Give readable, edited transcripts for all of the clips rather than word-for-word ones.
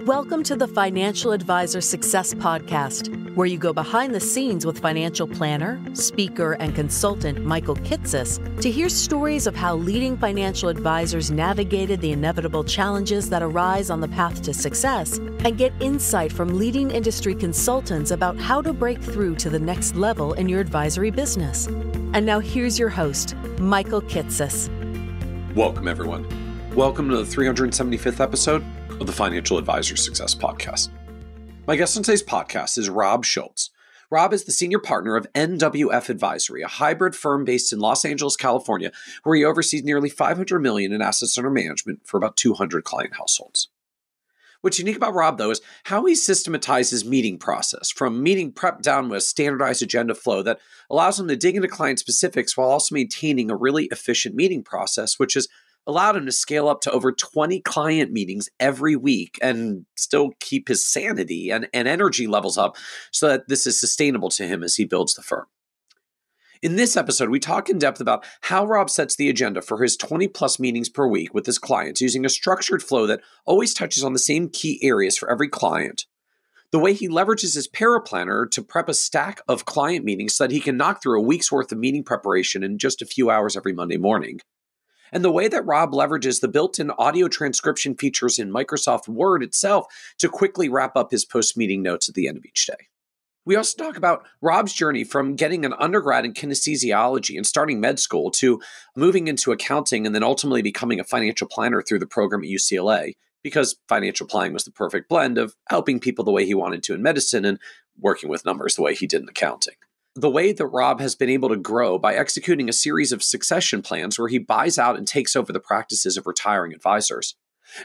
Welcome to the Financial Advisor Success Podcast, where you go behind the scenes with financial planner, speaker, and consultant Michael Kitces to hear stories of how leading financial advisors navigated the inevitable challenges that arise on the path to success, and get insight from leading industry consultants about how to break through to the next level in your advisory business. And now here's your host, Michael Kitces. Welcome, everyone. Welcome to the 375th episode of the Financial Advisor Success Podcast. My guest on today's podcast is Rob Schultz. Rob is the senior partner of NWF Advisory, a hybrid firm based in Los Angeles, California, where he oversees nearly $500 million in assets under management for about 200 client households. What's unique about Rob, though, is how he systematizes meeting process, from meeting prep down with a standardized agenda flow that allows him to dig into client specifics while also maintaining a really efficient meeting process, which has allowed him to scale up to over 20 client meetings every week and still keep his sanity and energy levels up so that this is sustainable to him as he builds the firm. In this episode, we talk in depth about how Rob sets the agenda for his 20-plus meetings per week with his clients using a structured flow that always touches on the same key areas for every client, the way he leverages his paraplanner to prep a stack of client meetings so that he can knock through a week's worth of meeting preparation in just a few hours every Monday morning, and the way that Rob leverages the built-in audio transcription features in Microsoft Word itself to quickly wrap up his post-meeting notes at the end of each day. We also talk about Rob's journey from getting an undergrad in kinesiology and starting med school to moving into accounting and then ultimately becoming a financial planner through the program at UCLA, because financial planning was the perfect blend of helping people the way he wanted to in medicine and working with numbers the way he did in accounting. The way that Rob has been able to grow by executing a series of succession plans where he buys out and takes over the practices of retiring advisors.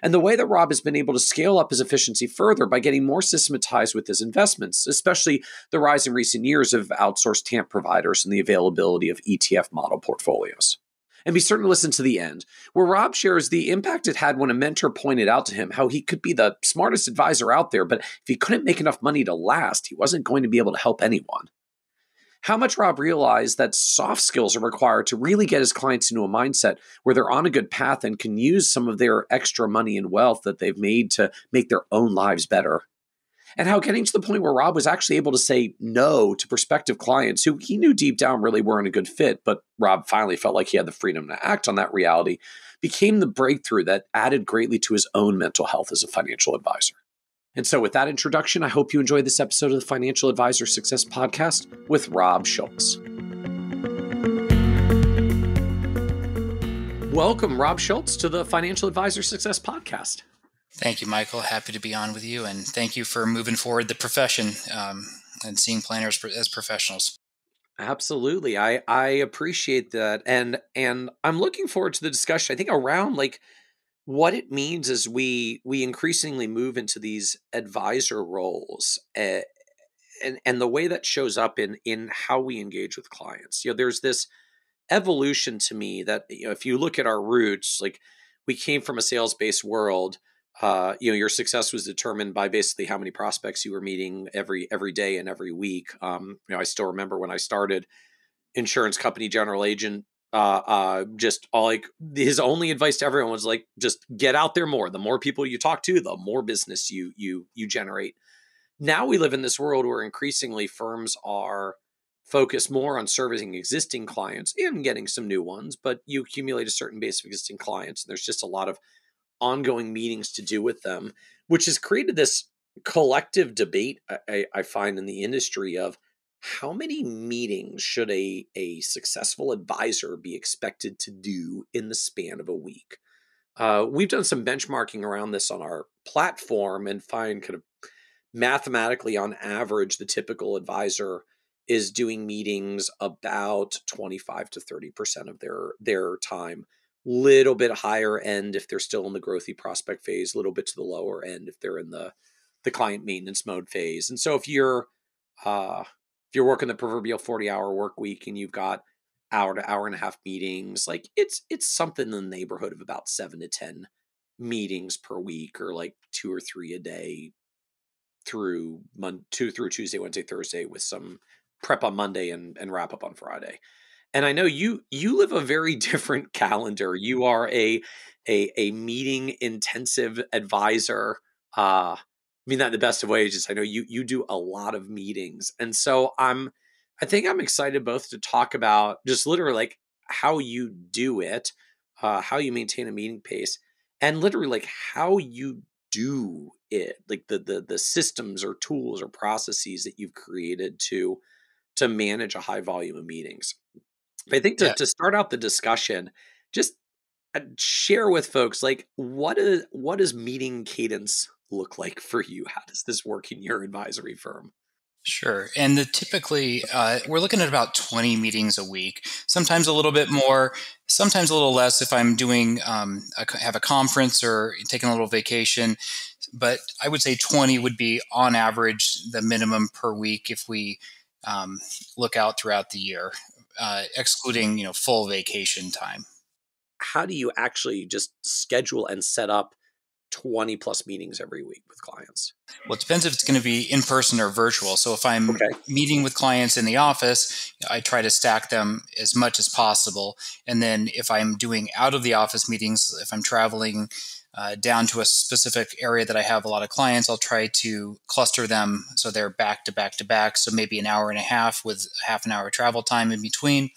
And the way that Rob has been able to scale up his efficiency further by getting more systematized with his investments, especially the rise in recent years of outsourced TAMP providers and the availability of ETF model portfolios. And be certain to listen to the end, where Rob shares the impact it had when a mentor pointed out to him how he could be the smartest advisor out there, but if he couldn't make enough money to last, he wasn't going to be able to help anyone. How much Rob realized that soft skills are required to really get his clients into a mindset where they're on a good path and can use some of their extra money and wealth that they've made to make their own lives better. And how getting to the point where Rob was actually able to say no to prospective clients who he knew deep down really weren't a good fit, but Rob finally felt like he had the freedom to act on that reality, became the breakthrough that added greatly to his own mental health as a financial advisor. And so with that introduction, I hope you enjoyed this episode of the Financial Advisor Success Podcast with Rob Schultz. Welcome, Rob Schultz, to the Financial Advisor Success Podcast. Thank you, Michael. Happy to be on with you. And thank you for moving forward the profession and seeing planners as professionals. Absolutely. I appreciate that. And I'm looking forward to the discussion, I think, around what it means as we increasingly move into these advisor roles and the way that shows up in how we engage with clients. There's this evolution to me that, if you look at our roots, we came from a sales-based world. Your success was determined by basically how many prospects you were meeting every day and every week. I still remember when I started, insurance company general agent, his only advice to everyone was just get out there more. The more people you talk to, the more business you generate. Now we live in this world where increasingly firms are focused more on servicing existing clients and getting some new ones, but you accumulate a certain base of existing clients. And there's just a lot of ongoing meetings to do with them, which has created this collective debate I find in the industry of how many meetings should a successful advisor be expected to do in the span of a week? We've done some benchmarking around this on our platform and find kind of mathematically on average, the typical advisor is doing meetings about 25 to 30% of their time. Little bit higher end if they're still in the growthy prospect phase, a little bit to the lower end if they're in the client maintenance mode phase. And so if you're working the proverbial 40-hour work week and you've got hour to hour and a half meetings, it's something in the neighborhood of about 7 to 10 meetings per week, or 2 or 3 a day through Tuesday, Wednesday, Thursday, with some prep on Monday and wrap up on Friday. And I know you live a very different calendar. You are a meeting intensive advisor. mean that in the best of ways. Just I know you do a lot of meetings, and so I think I'm excited both to talk about just literally like how you do it, how you maintain a meeting pace, and literally like how you do it, like the systems or tools or processes that you've created to manage a high volume of meetings. But I think Yeah. to start out the discussion, just share with folks like what does meeting cadence look like for you? How does this work in your advisory firm? Sure. And typically, we're looking at about 20 meetings a week, sometimes a little bit more, sometimes a little less if I'm doing, have a conference or taking a little vacation. But I would say 20 would be on average the minimum per week if we look out throughout the year, excluding, full vacation time. How do you actually just schedule and set up 20 plus meetings every week with clients? Well, it depends if it's going to be in person or virtual. So if I'm Okay. meeting with clients in the office, I try to stack them as much as possible. And then if I'm doing out of the office meetings, if I'm traveling down to a specific area that I have a lot of clients, I'll try to cluster them so they're back to back to back. So maybe an hour and a half with half an hour travel time in between.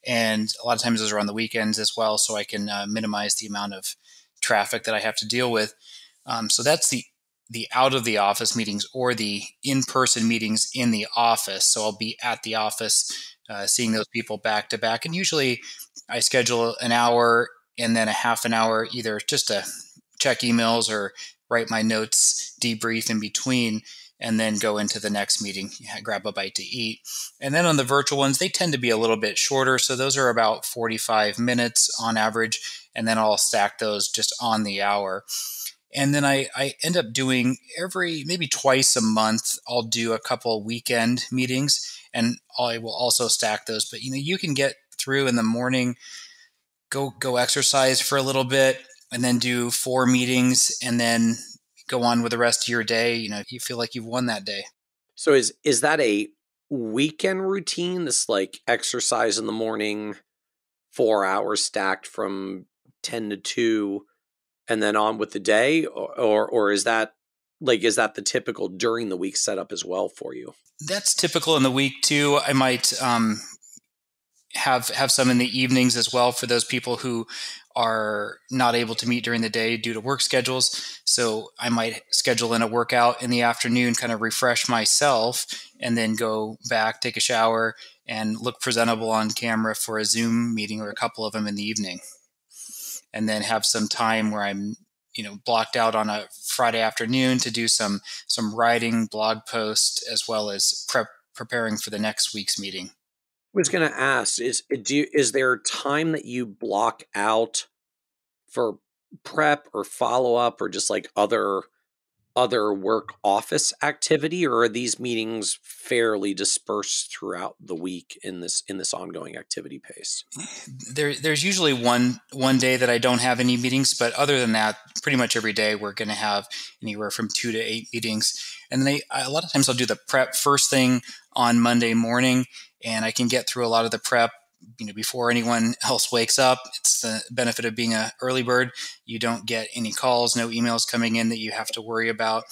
And a lot of times those are on the weekends as well, so I can minimize the amount of traffic that I have to deal with. So that's the out of the office meetings or the in-person meetings in the office. So I'll be at the office seeing those people back to back. And usually I schedule an hour and then a half an hour, either just to check emails or write my notes, debrief in between, and then go into the next meeting, grab a bite to eat. And then on the virtual ones, they tend to be a little bit shorter. So those are about 45 minutes on average. And then I'll stack those just on the hour. And then I end up doing maybe twice a month, I'll do a couple weekend meetings, and I will also stack those. But you can get through in the morning, go exercise for a little bit, and then do 4 meetings, and then go on with the rest of your day. You feel like you've won that day. So is that a weekend routine? This like exercise in the morning, 4 hours stacked from 10 to 2, and then on with the day, or is that the typical during the week setup as well for you? That's typical in the week too. I might have some in the evenings as well for those people who are not able to meet during the day due to work schedules. So I might schedule in a workout in the afternoon, kind of refresh myself, and then go back, take a shower, and look presentable on camera for a Zoom meeting or a couple of them in the evening. And then have some time where I'm, blocked out on a Friday afternoon to do some writing, blog post, as well as preparing for the next week's meeting. I was going to ask, is there time that you block out for prep or follow up or just like other work office activity, or are these meetings fairly dispersed throughout the week in this ongoing activity pace? There's usually one day that I don't have any meetings, but other than that, pretty much every day we're going to have anywhere from 2 to 8 meetings. And then a lot of times I'll do the prep first thing on Monday morning, and I can get through a lot of the prep before anyone else wakes up. It's the benefit of being an early bird. You don't get any calls, no emails coming in that you have to worry about.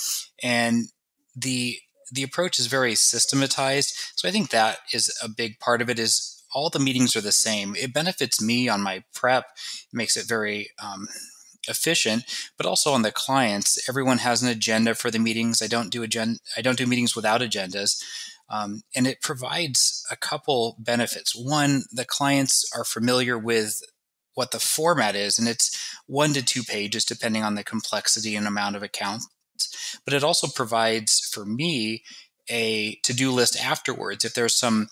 And the approach is very systematized. So I think that is a big part of it. Is all the meetings are the same. It benefits me on my prep. It makes it very efficient, but also on the clients. Everyone has an agenda for the meetings. I don't do meetings without agendas. And it provides a couple benefits. One, the clients are familiar with what the format is, and it's 1 to 2 pages, depending on the complexity and amount of accounts. But it also provides for me a to-do list afterwards. If there's some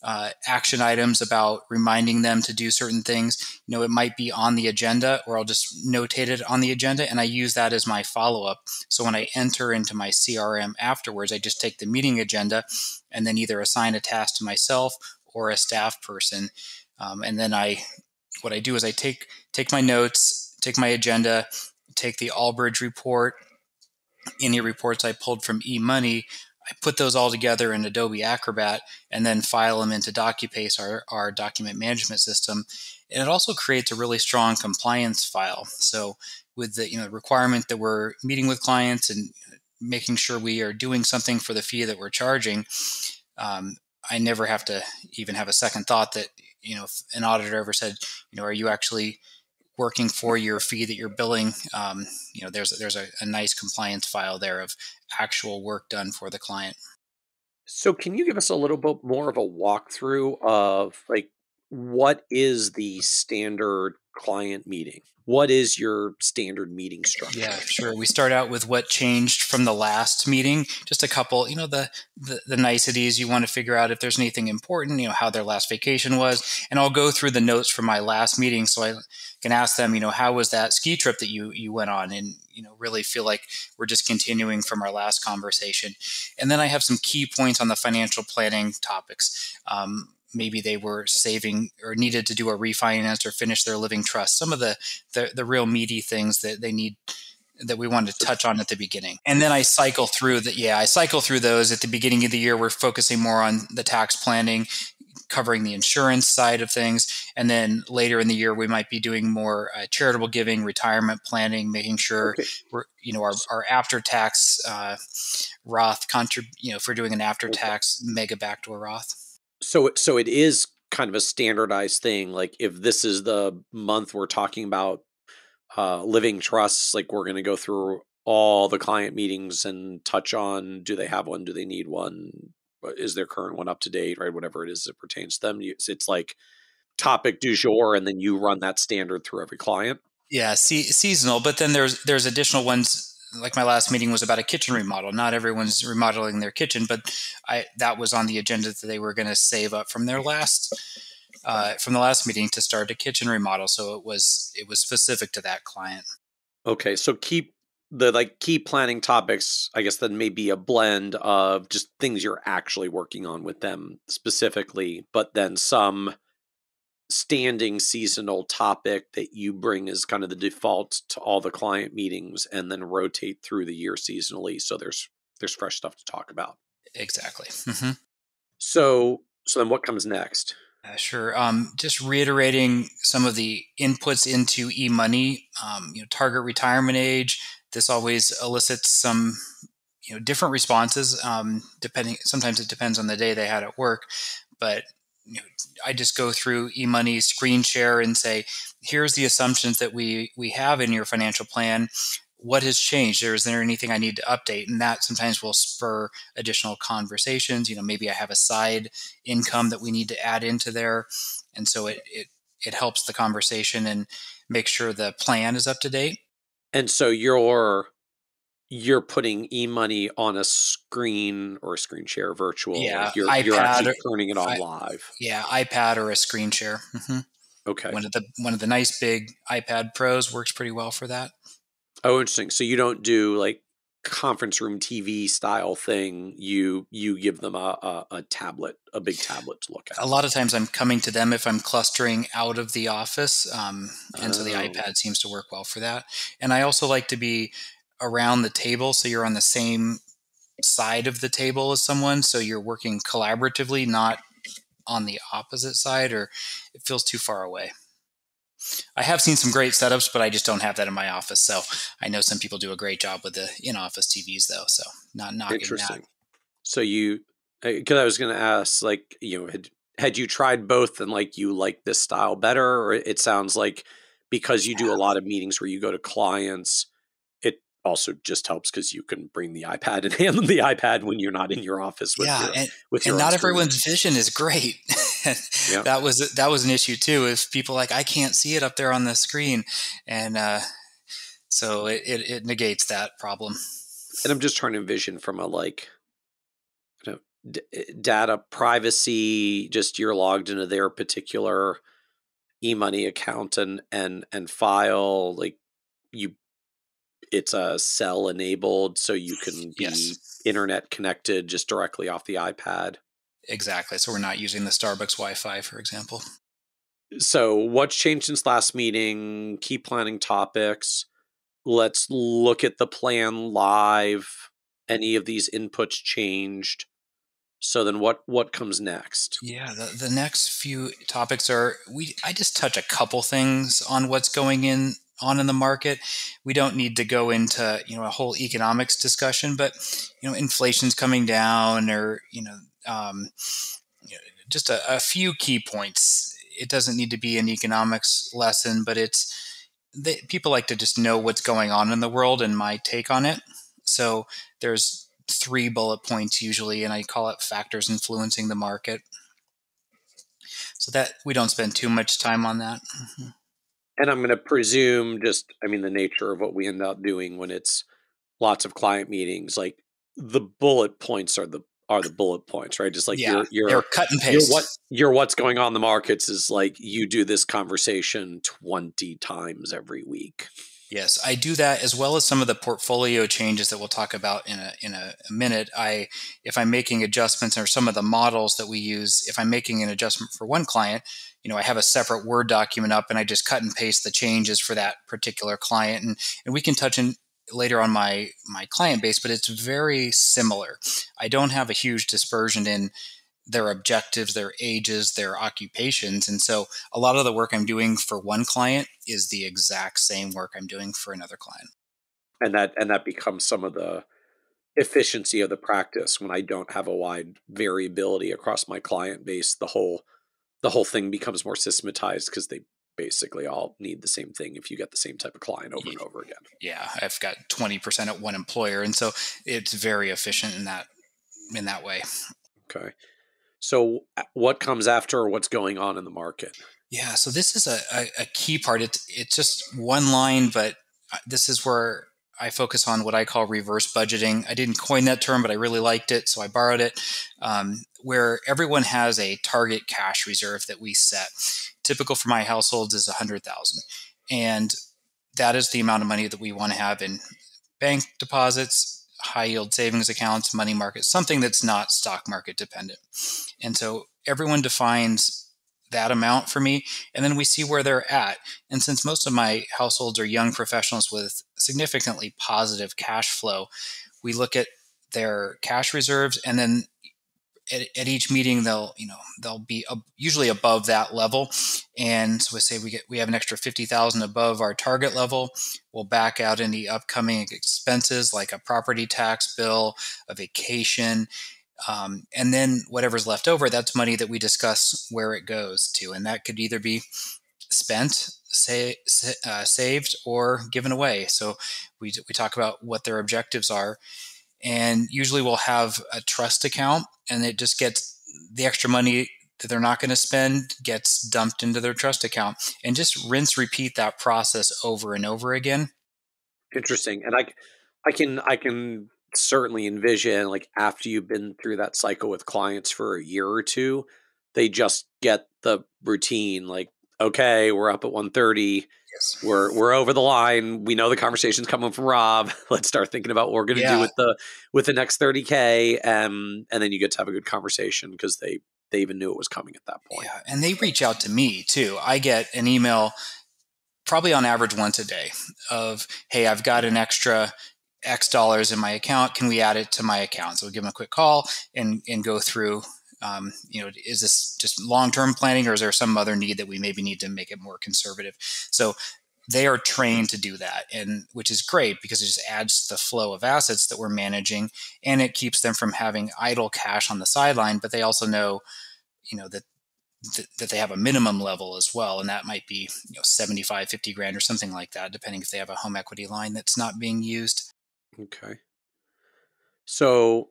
action items about reminding them to do certain things, it might be on the agenda, or I'll just notate it on the agenda, and I use that as my follow-up. So when I enter into my CRM afterwards, I just take the meeting agenda and then either assign a task to myself or a staff person. And then what I do is I take my notes, take my agenda, take the Allbridge report, any reports I pulled from eMoney, I put those all together in Adobe Acrobat and then file them into DocuPace, our document management system. And it also creates a really strong compliance file. So with the requirement that we're meeting with clients and making sure we are doing something for the fee that we're charging, I never have to even have a second thought that, if an auditor ever said, are you actually working for your fee that you're billing? There's a nice compliance file there of actual work done for the client. So can you give us a little bit more of a walkthrough of like what is the standard client meeting? What is your standard meeting structure? Yeah, sure. We start out with what changed from the last meeting. Just a couple, the niceties. You want to figure out if there's anything important, how their last vacation was. And I'll go through the notes from my last meeting so I can ask them, how was that ski trip that you went on? And, really feel like we're just continuing from our last conversation. And then I have some key points on the financial planning topics. Maybe they were saving or needed to do a refinance or finish their living trust. Some of the real meaty things that they need that we wanted to touch on at the beginning. And then I cycle through those at the beginning of the year. We're focusing more on the tax planning, covering the insurance side of things. And then later in the year, we might be doing more charitable giving, retirement planning, making sure we're, our after-tax Roth if we're doing an after-tax mega backdoor Roth. So it is kind of a standardized thing. Like if this is the month we're talking about living trusts, like we're going to go through all the client meetings and touch on, do they have one? Do they need one? Is their current one up to date, right? Whatever it is that pertains to them. It's like topic du jour, and then you run that standard through every client. Yeah, seasonal. But then there's additional ones. Like my last meeting was about a kitchen remodel. Not everyone's remodeling their kitchen, but that was on the agenda that they were going to save up from their last from the last meeting to start a kitchen remodel. So it was specific to that client. Okay, so keep the key planning topics, I guess, then maybe a blend of just things you're actually working on with them specifically, but then some standing seasonal topic that you bring as kind of the default to all the client meetings and then rotate through the year seasonally. So there's fresh stuff to talk about. Exactly. Mm-hmm. So then what comes next? Sure. Just reiterating some of the inputs into e-money, target retirement age. This always elicits some, different responses. Sometimes it depends on the day they had at work, but I just go through e-money screen share and say, here's the assumptions that we have in your financial plan. What has changed? Is there anything I need to update? And that sometimes will spur additional conversations. Maybe I have a side income that we need to add into there. And so it helps the conversation and make sure the plan is up to date. And so you're putting e-money on a screen or a screen share virtual. Yeah, you're actually turning it on live. Yeah, iPad or a screen share. Mm-hmm. Okay. One of the nice big iPad Pros works pretty well for that. Oh, interesting. So you don't do like conference room TV style thing. You give them a tablet, a big tablet to look at. A lot of times I'm coming to them if I'm clustering out of the office. And so the iPad seems to work well for that. And I also like to be around the table, so you're on the same side of the table as someone, so you're working collaboratively, not on the opposite side, or it feels too far away. I have seen some great setups, but I just don't have that in my office. So I know some people do a great job with the in-office TVs, though. So not knocking Interesting. that. So because I was going to ask, had you tried both and you like this style better, or it sounds like because you do a lot of meetings where you go to clients, it also just helps because you can bring the iPad and hand them the iPad when you're not in your office. And not everyone's vision is great. Yeah. That was an issue too. If people I can't see it up there on the screen, and so it negates that problem. And I'm just trying to envision from a data privacy. Just you're logged into their particular e-money account and file it's a cell enabled, so you can be internet connected just directly off the iPad. Exactly. So we're not using the Starbucks Wi-Fi, for example. So what's changed since last meeting? Key planning topics. Let's look at the plan live. Any of these inputs changed? So then what comes next? Yeah, the next few topics I just touch a couple things on what's going in on in the market. We don't need to go into, a whole economics discussion, but, inflation's coming down, or, just a few key points. It doesn't need to be an economics lesson, but people like to just know what's going on in the world and my take on it. So there's 3 bullet points usually, and I call it factors influencing the market. So that we don't spend too much time on that. Mm-hmm. And I'm going to presume the nature of what we end up doing when it's lots of client meetings, like the bullet points are the bullet points, right? Just like your cut and paste. Your what's going on in the markets is like you do this conversation 20 times every week. Yes, I do that, as well as some of the portfolio changes that we'll talk about in a minute. If I'm making adjustments, or some of the models that we use, if I'm making an adjustment for one client, I have a separate Word document up, and I just cut and paste the changes for that particular client, and we can touch in later on my client base, but it's very similar. I don't have a huge dispersion in their objectives, their ages, their occupations. And so a lot of the work I'm doing for one client is the exact same work I'm doing for another client. And that becomes some of the efficiency of the practice. When I don't have a wide variability across my client base, the whole thing becomes more systematized, because they basically all need the same thing if you get the same type of client over and over again. Yeah, I've got 20% at one employer, and so it's very efficient in that way. Okay. So what comes after what's going on in the market? Yeah, so this is a key part. It's just one line, but this is where I focus on what I call reverse budgeting. I didn't coin that term, but I really liked it, so I borrowed it, where everyone has a target cash reserve that we set. Typical for my households is $100,000, and that is the amount of money that we want to have in bank deposits, high yield savings accounts, money market, something that's not stock market dependent. And so everyone defines that amount for me, and then we see where they're at. And since most of my households are young professionals with significantly positive cash flow, we look at their cash reserves, and then at each meeting they'll be usually above that level. And so we say we have an extra 50,000 above our target level. We'll back out any upcoming expenses like a property tax bill, a vacation, and then whatever's left over, that's money that we discuss where it goes to, and that could either be spent, saved, or given away. So we talk about what their objectives are. And usually we'll have a trust account, and it just gets the extra money that they're not going to spend gets dumped into their trust account, and just rinse, repeat that process over and over again. Interesting. And I can certainly envision, like, after you've been through that cycle with clients for a year or two, they just get the routine, like, okay, we're up at 1:30. Yes. We're over the line. We know the conversation's coming from Rob. Let's start thinking about what we're going to do with the next 30K. And then you get to have a good conversation, because they even knew it was coming at that point. Yeah, and they reach out to me too. I get an email probably on average once a day of, hey, I've got an extra X dollars in my account. Can we add it to my account? So we'll give them a quick call and go through, is this just long-term planning, or is there some other need that we maybe need to make it more conservative? So they are trained to do that, and which is great, because it just adds to the flow of assets that we're managing, and it keeps them from having idle cash on the sideline. But they also know, that they have a minimum level as well, and that might be 75, 50 grand or something like that, depending if they have a home equity line that's not being used. Okay. So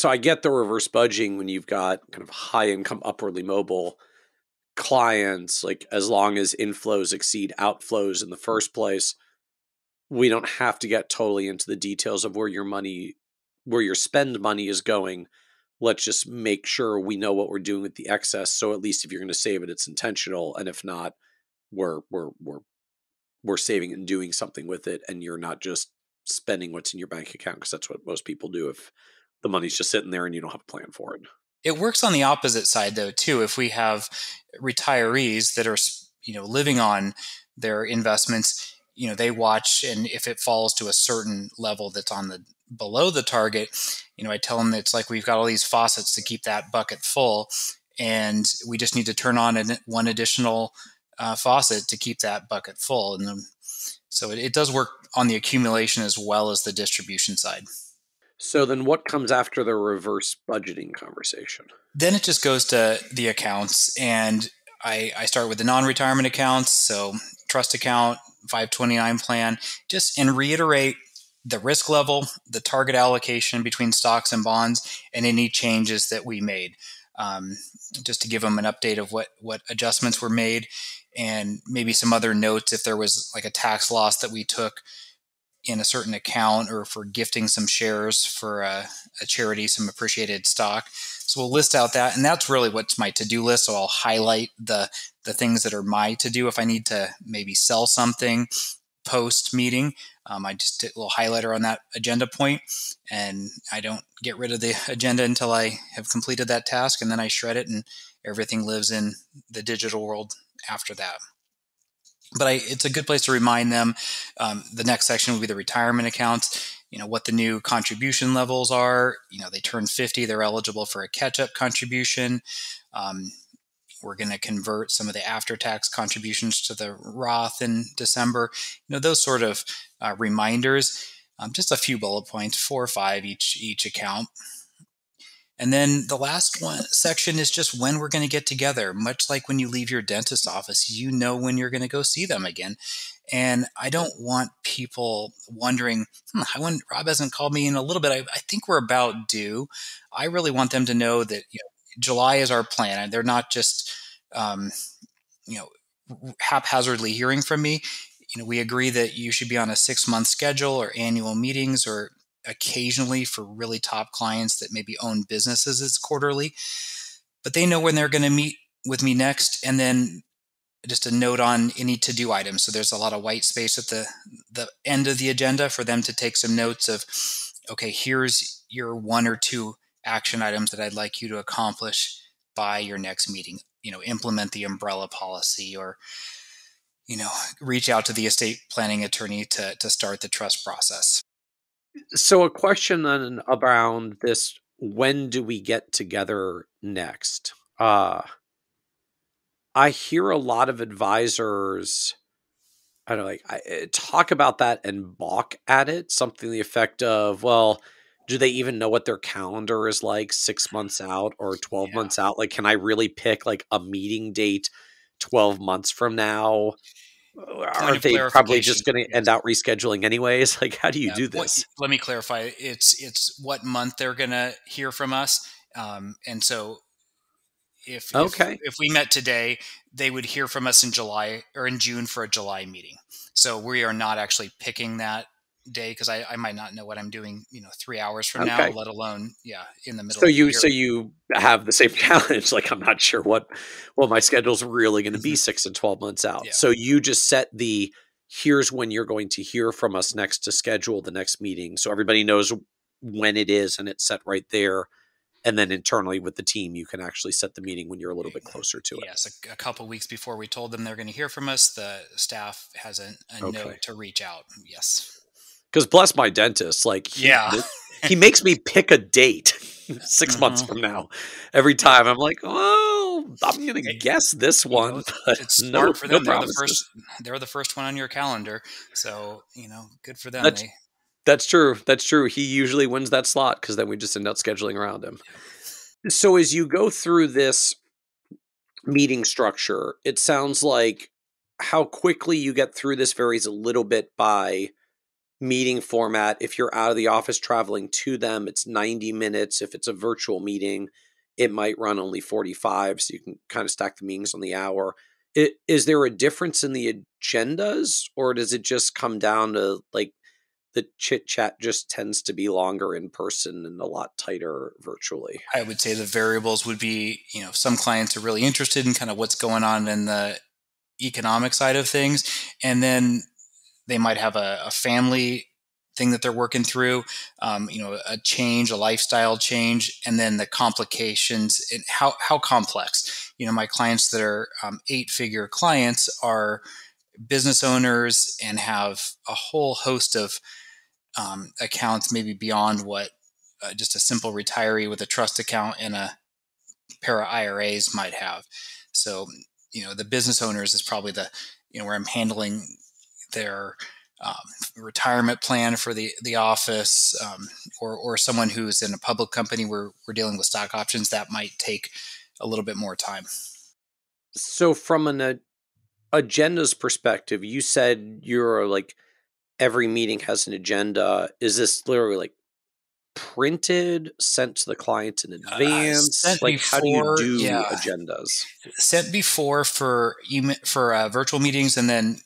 I get the reverse budgeting when you've got kind of high income, upwardly mobile clients. Like, as long as inflows exceed outflows in the first place, we don't have to get totally into the details of where your spend money is going. Let's just make sure we know what we're doing with the excess. So at least if you're going to save it, it's intentional. And if not, we're saving it and doing something with it. And you're not just spending what's in your bank account, because that's what most people do if the money's just sitting there and you don't have a plan for it. It works on the opposite side though, too. If we have retirees that are, living on their investments, they watch, and if it falls to a certain level that's below the target, I tell them that it's like we've got all these faucets to keep that bucket full, and we just need to turn on one additional faucet to keep that bucket full. And So it does work on the accumulation as well as the distribution side. So then what comes after the reverse budgeting conversation? Then it just goes to the accounts, and I start with the non-retirement accounts, so trust account, 529 plan, and reiterate the risk level, the target allocation between stocks and bonds, and any changes that we made. Just to give them an update of what adjustments were made, and maybe some other notes if there was like a tax loss that we took in a certain account, or for gifting some shares for a charity, some appreciated stock. So we'll list out that, and that's really what's my to-do list. So I'll highlight the things that are my to-do. If I need to maybe sell something post-meeting, I just did a little highlighter on that agenda point, and I don't get rid of the agenda until I have completed that task, and then I shred it, and everything lives in the digital world after that. But it's a good place to remind them. The next section will be the retirement accounts, what the new contribution levels are. They turn 50, they're eligible for a catch-up contribution. We're going to convert some of the after-tax contributions to the Roth in December. Those sort of reminders. Just a few bullet points, 4 or 5 each account. And then the last one section is just when we're going to get together. Much like when you leave your dentist's office, when you're going to go see them again. And I don't want people wondering, Rob hasn't called me in a little bit. I think we're about due. I really want them to know that July is our plan, and they're not just haphazardly hearing from me. We agree that you should be on a 6-month schedule or annual meetings, or occasionally for really top clients that maybe own businesses, it's quarterly. But they know when they're going to meet with me next. And then just a note on any to-do items. So there's a lot of white space at the end of the agenda for them to take some notes of, okay, here's your 1 or 2 action items that I'd like you to accomplish by your next meeting. Implement the umbrella policy, or reach out to the estate planning attorney to start the trust process. So a question then around this, when do we get together next? I hear a lot of advisors, talk about that and balk at it, something to the effect of, well, do they even know what their calendar is like 6 months out or 12 months out? Like, can I really pick like a meeting date 12 months from now? Are they probably just going to end out rescheduling anyways? Like, how do you do this? Let me clarify. It's what month they're going to hear from us. And so if we met today, they would hear from us in July or in June for a July meeting. So we are not actually picking that day, because I might not know what I'm doing, 3 hours from now, let alone, in the middle of the year. So you have the same challenge. Like, I'm not sure what my schedule's really going to be 6 and 12 months out. Yeah. So you just set here's when you're going to hear from us next to schedule the next meeting. So everybody knows when it is, and it's set right there. And then internally with the team, you can actually set the meeting when you're a little bit closer to it. Yes, a couple of weeks before we told them they're going to hear from us, the staff has a note to reach out. Yes. Because bless my dentist, like he makes me pick a date 6 months from now. Every time I'm like, oh, I'm going to guess this one. It's smart for them. They're the first one on your calendar. So, good for them. That's true. That's true. He usually wins that slot, because then we just end up scheduling around him. So as you go through this meeting structure, it sounds like how quickly you get through this varies a little bit by meeting format. If you're out of the office traveling to them, it's 90 minutes. If it's a virtual meeting, it might run only 45. So you can kind of stack the meetings on the hour. Is there a difference in the agendas, or does it just come down to like the chit chat just tends to be longer in person and a lot tighter virtually? I would say the variables would be, some clients are really interested in kind of what's going on in the economic side of things. And then they might have a family thing that they're working through, a change, a lifestyle change, and then the complications and how complex. My clients that are 8-figure clients are business owners and have a whole host of accounts, maybe beyond what just a simple retiree with a trust account and a pair of IRAs might have. So, the business owners is probably where I'm handling their retirement plan for the office, or someone who's in a public company where we're dealing with stock options, that might take a little bit more time. So from an agenda's perspective, you said you're like every meeting has an agenda. Is this literally like printed, sent to the client in advance? Sent Like, how do you before, do yeah. agendas? Sent before for virtual meetings, and then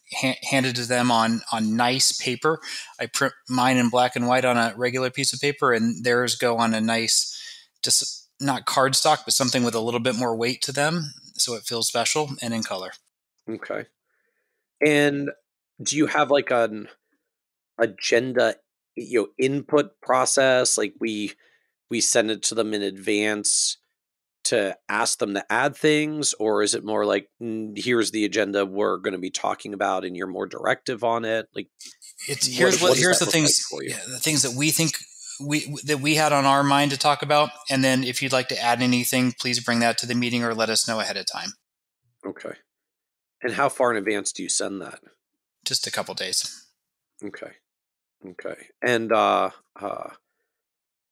handed to them on nice paper. I print mine in black and white on a regular piece of paper, and theirs go on a nice, just not cardstock, but something with a little bit more weight to them, so it feels special and in color. Okay. And do you have like an agenda, input process? Like we send it to them in advance to ask them to add things, or is it more like, here's the agenda we're going to be talking about, and you're more directive on it? Like, here's the things, the things that we think we had on our mind to talk about, and then if you'd like to add anything, please bring that to the meeting or let us know ahead of time. Okay. And how far in advance do you send that? Just a couple days. Okay. And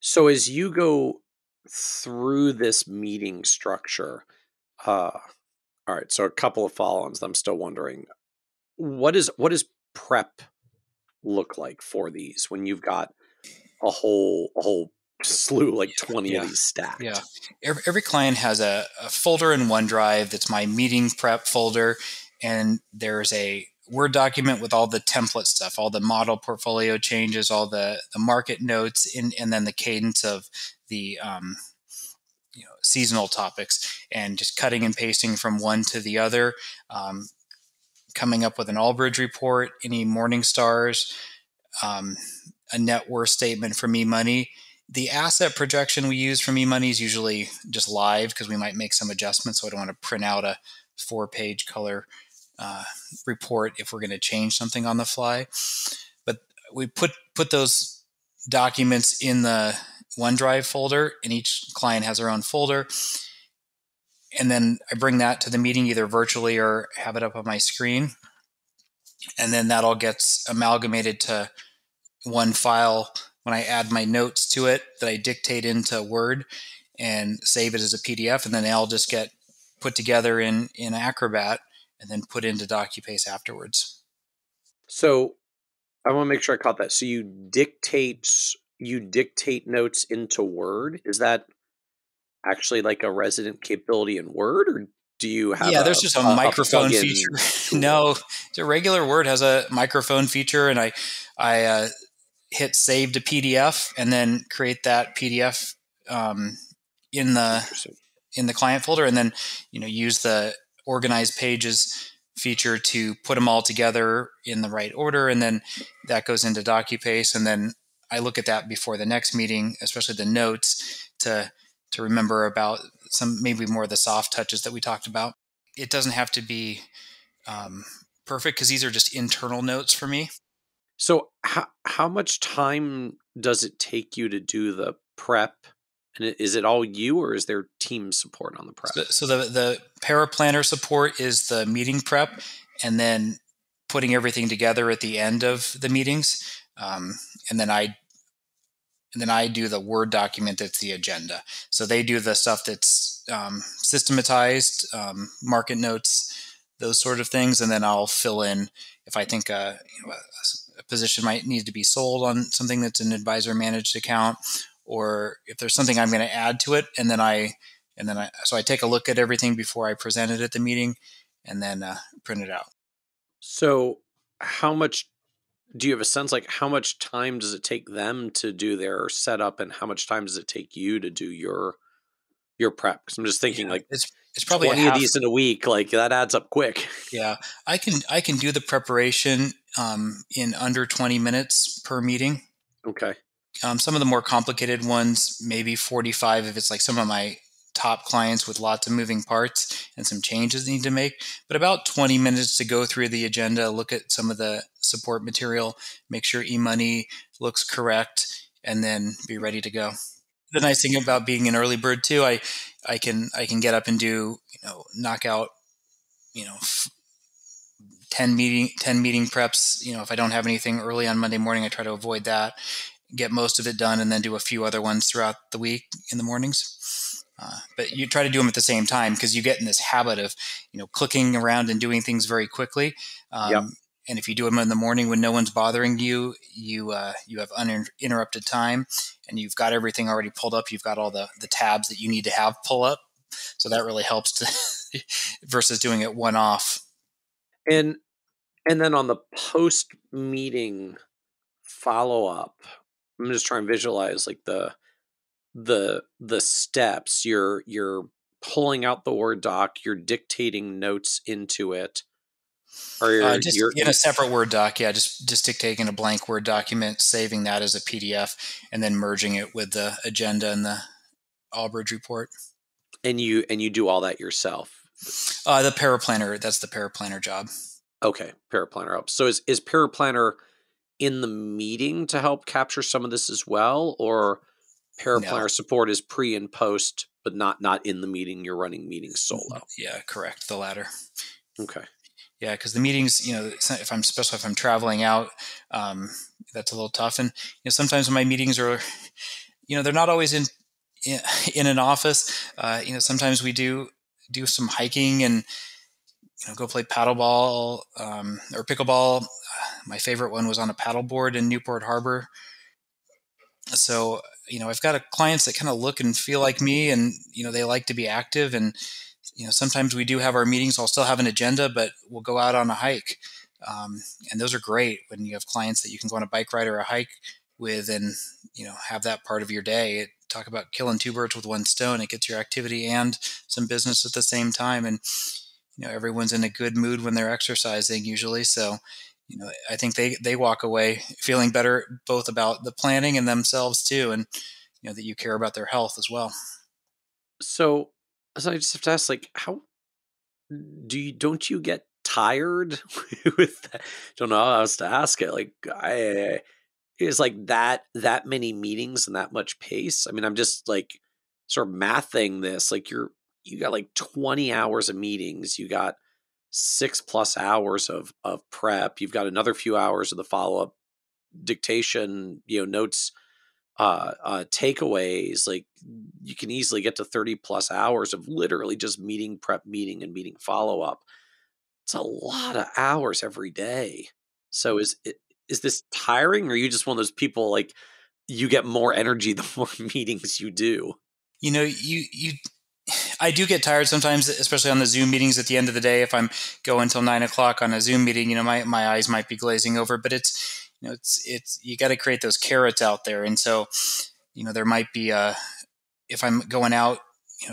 so as you go through this meeting structure, all right, so a couple of follow-ons. I'm still wondering, what does prep look like for these when you've got a whole slew, like 20 of these stacked? Yeah. Every client has a folder in OneDrive that's my meeting prep folder, and there's a Word document with all the template stuff, all the model portfolio changes, all the market notes, and then the cadence of the seasonal topics, and just cutting and pasting from one to the other, coming up with an Allbridge report, any morning stars, a net worth statement from eMoney. The asset projection we use from eMoney is usually just live because we might make some adjustments, so I don't want to print out a 4-page color report if we're going to change something on the fly. But we put those documents in the OneDrive folder, and each client has their own folder. And then I bring that to the meeting either virtually or have it up on my screen. And then that all gets amalgamated to one file when I add my notes to it that I dictate into Word and save it as a PDF. And then they all just get put together in Acrobat and then put into DocuPaste afterwards. So I want to make sure I caught that. So you dictate notes into Word. Is that actually like a resident capability in Word, or do you have there's just a microphone feature. No, the regular Word has a microphone feature, and I hit save to PDF and then create that PDF in the client folder, and then use the organize pages feature to put them all together in the right order, and then that goes into DocuPaste, and then I look at that before the next meeting, especially the notes, to remember about some maybe more of the soft touches that we talked about. It doesn't have to be perfect because these are just internal notes for me. So how much time does it take you to do the prep? And is it all you, or is there team support on the prep? So the paraplanner support is the meeting prep, and then putting everything together at the end of the meetings. And then I do the Word document that's the agenda. So they do the stuff that's systematized, market notes, those sort of things, and then I'll fill in if I think a position might need to be sold on something that's an advisor managed account, or if there's something I'm going to add to it, and then I take a look at everything before I present it at the meeting, and then print it out. So how much do you have a sense, like how much time does it take them to do their setup, and how much time does it take you to do your prep? Because I'm just thinking, like it's probably 20 of these in a week, like that adds up quick. Yeah, I can do the preparation in under 20 minutes per meeting. Okay. Some of the more complicated ones, maybe 45 if it's like some of my top clients with lots of moving parts and some changes need to make. But about 20 minutes to go through the agenda, look at some of the support material, make sure eMoney looks correct, and then be ready to go. The nice thing about being an early bird too, I can get up and do knock out 10 meeting preps. If I don't have anything early on Monday morning, I try to avoid that, get most of it done, and then do a few other ones throughout the week in the mornings. But you try to do them at the same time because you get in this habit of, clicking around and doing things very quickly. Yep. And if you do them in the morning when no one's bothering you, you have uninterrupted time, and you've got everything already pulled up. You've got all the tabs that you need to have pull up. So that really helps to versus doing it one off. And then on the post meeting follow up, I'm just trying to visualize like the steps. You're pulling out the Word doc, you're dictating notes into it. Or just you're in a separate Word doc, just dictating a blank Word document, saving that as a PDF, and then merging it with the agenda and the Allbridge report. and you do all that yourself. The paraplanner, that's the paraplanner job. Okay, paraplanner helps. So is paraplanner in the meeting to help capture some of this as well, or paraplanner No. support is pre and post, but not in the meeting? You're running meetings solo. Yeah, correct. The latter. Okay. Yeah, because the meetings, especially if I'm traveling out, that's a little tough. And sometimes when my meetings are, they're not always in an office. Sometimes we do some hiking and go play paddleball or pickleball. My favorite one was on a paddleboard in Newport Harbor. So I've got clients that kind of look and feel like me, and they like to be active. And sometimes we do have our meetings. I'll still have an agenda, but we'll go out on a hike. And those are great when you have clients that you can go on a bike ride or a hike with, and have that part of your day. Talk about killing two birds with one stone. It gets your activity and some business at the same time. And everyone's in a good mood when they're exercising usually. So I think they walk away feeling better both about the planning and themselves too, and that you care about their health as well. So I just have to ask, like, how don't you get tired with that? Don't know how else to ask it. Like, is like that many meetings and that much pace. I mean, I'm just like sort of mathing this. Like you got like 20 hours of meetings. You got 6+ hours of prep. You've got another few hours of the follow up dictation, notes, takeaways. Like you can easily get to 30+ hours of literally just meeting prep, meeting and meeting follow up. It's a lot of hours every day. So is this tiring, or are you just one of those people like you get more energy the more meetings you do? I do get tired sometimes, especially on the Zoom meetings at the end of the day. If I'm going till 9:00 on a Zoom meeting, my eyes might be glazing over, but it's you got to create those carrots out there. And so, there might be if I'm going out,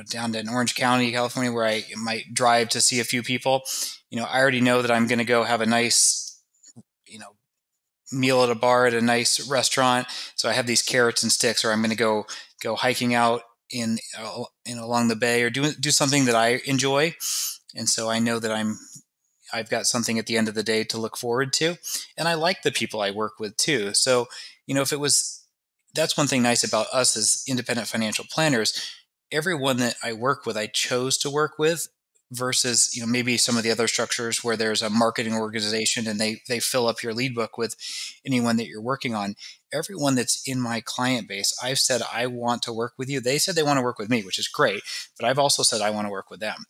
down to Orange County, California, where I might drive to see a few people, I already know that I'm going to go have a nice, meal at a bar at a nice restaurant. So I have these carrots and sticks, or I'm going to go hiking out in along the bay, or do something that I enjoy. And so I know that I've got something at the end of the day to look forward to. And I like the people I work with too. So, that's one thing nice about us as independent financial planners. Everyone that I work with, I chose to work with, versus, maybe some of the other structures where there's a marketing organization and they fill up your lead book with anyone that you're working on. Everyone that's in my client base, I've said, I want to work with you. They said they want to work with me, which is great, but I've also said I want to work with them.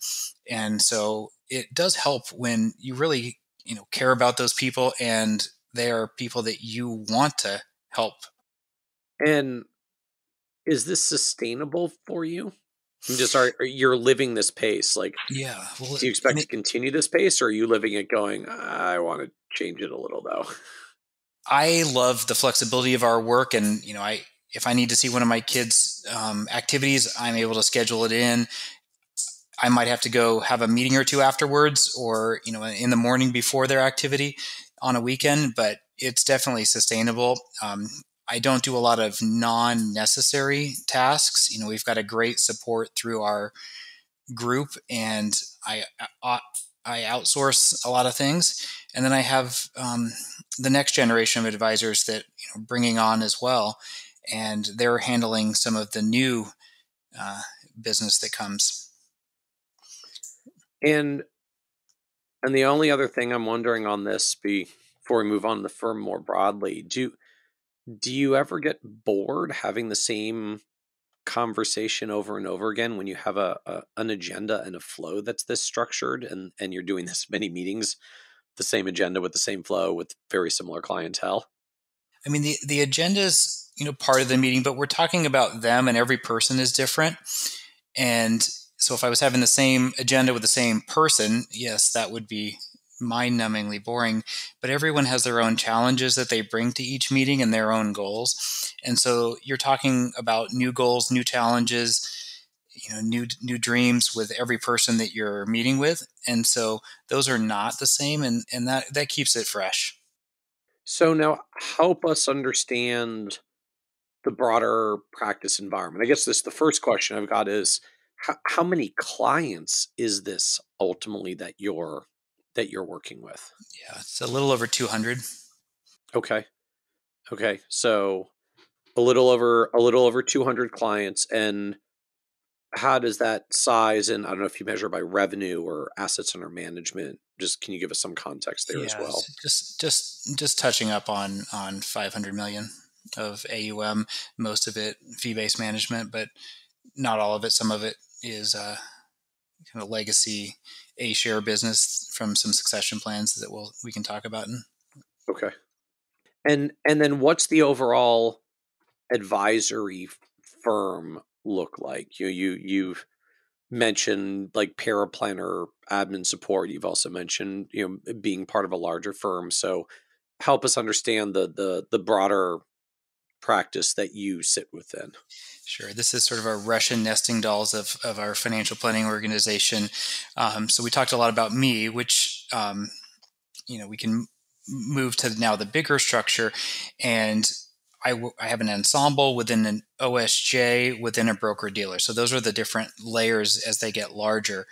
And so it does help when you really, care about those people and they are people that you want to help. And is this sustainable for you? I'm just are you're living this pace? Like, Yeah. Well, do you expect to continue this pace, or are you living it going, I want to change it a little though? I love the flexibility of our work, and if I need to see one of my kids' activities, I'm able to schedule it in. I might have to go have a meeting or two afterwards, or in the morning before their activity on a weekend. But it's definitely sustainable. I don't do a lot of non-necessary tasks. We've got a great support through our group, and I outsource a lot of things. And then I have the next generation of advisors that bringing on as well, and they're handling some of the new business that comes. And And the only other thing I'm wondering on this before we move on to the firm more broadly, do you ever get bored having the same conversation over and over again when you have an agenda and a flow that's this structured and you're doing this many meetings, the same agenda with the same flow with very similar clientele? I mean, the agenda is, part of the meeting, but we're talking about them, and every person is different. And so if I was having the same agenda with the same person, yes, that would be mind-numbingly boring. But everyone has their own challenges that they bring to each meeting and their own goals. And so you're talking about new goals, new challenges, new dreams with every person that you're meeting with. And so those are not the same, and that keeps it fresh. So now help us understand the broader practice environment. I guess the first question I've got is how many clients is this ultimately that you're working with? Yeah, it's a little over 200. Okay. Okay. So a little over 200 clients. And how does that size, and I don't know if you measure by revenue or assets under management, just can you give us some context there as Yeah, well? just touching up on 500 million of AUM, most of it fee-based management, but not all of it. Some of it is kind of legacy A share business from some succession plans that we can talk about. Okay. And then what's the overall advisory firm look like? You've mentioned like paraplanner admin support. You've also mentioned, being part of a larger firm. So help us understand the broader practice that you sit within. Sure. This is sort of our Russian nesting dolls of our financial planning organization. So we talked a lot about me, which, we can move to now the bigger structure. And I have an ensemble within an OSJ within a broker dealer. So those are the different layers as they get larger.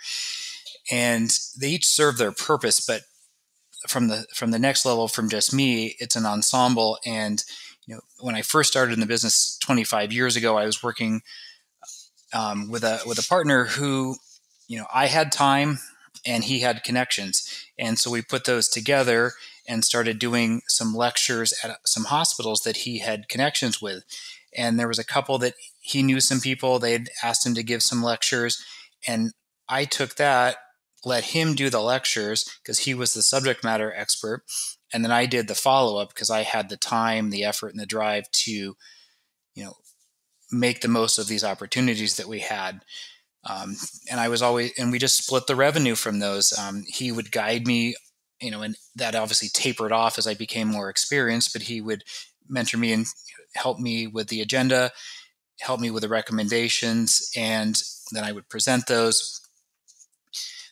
And they each serve their purpose, but from the next level, from just me, it's an ensemble. And when I first started in the business 25 years ago, I was working with a partner who, I had time and he had connections, and so we put those together and started doing some lectures at some hospitals that he had connections with. And there was a couple that he knew some people. They had asked him to give some lectures, and I took that, let him do the lectures because he was the subject matter expert, and then I did the follow-up because I had the time, the effort, and the drive to, make the most of these opportunities that we had. And we just split the revenue from those. He would guide me, and that obviously tapered off as I became more experienced, but he would mentor me and help me with the agenda, help me with the recommendations, and then I would present those.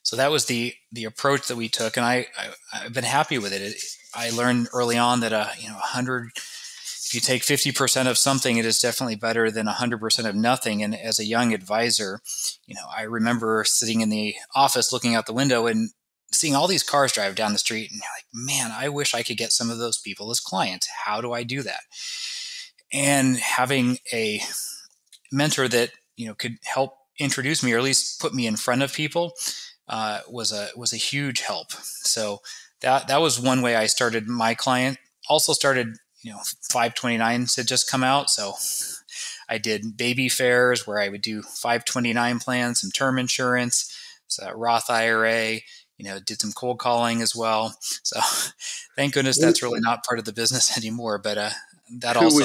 So that was the approach that we took, and I've been happy with it. I learned early on that 100. If you take 50% of something, it is definitely better than 100% of nothing. And as a young advisor, I remember sitting in the office looking out the window and seeing all these cars drive down the street, and you're like, man, I wish I could get some of those people as clients. How do I do that? And having a mentor that could help introduce me, or at least put me in front of people, was a huge help. So that was one way I started my client. Also started, 529s had just come out, so I did baby fairs where I would do 529 plans, some term insurance, so Roth IRA. Did some cold calling as well. So thank goodness that's really not part of the business anymore. But that Who also,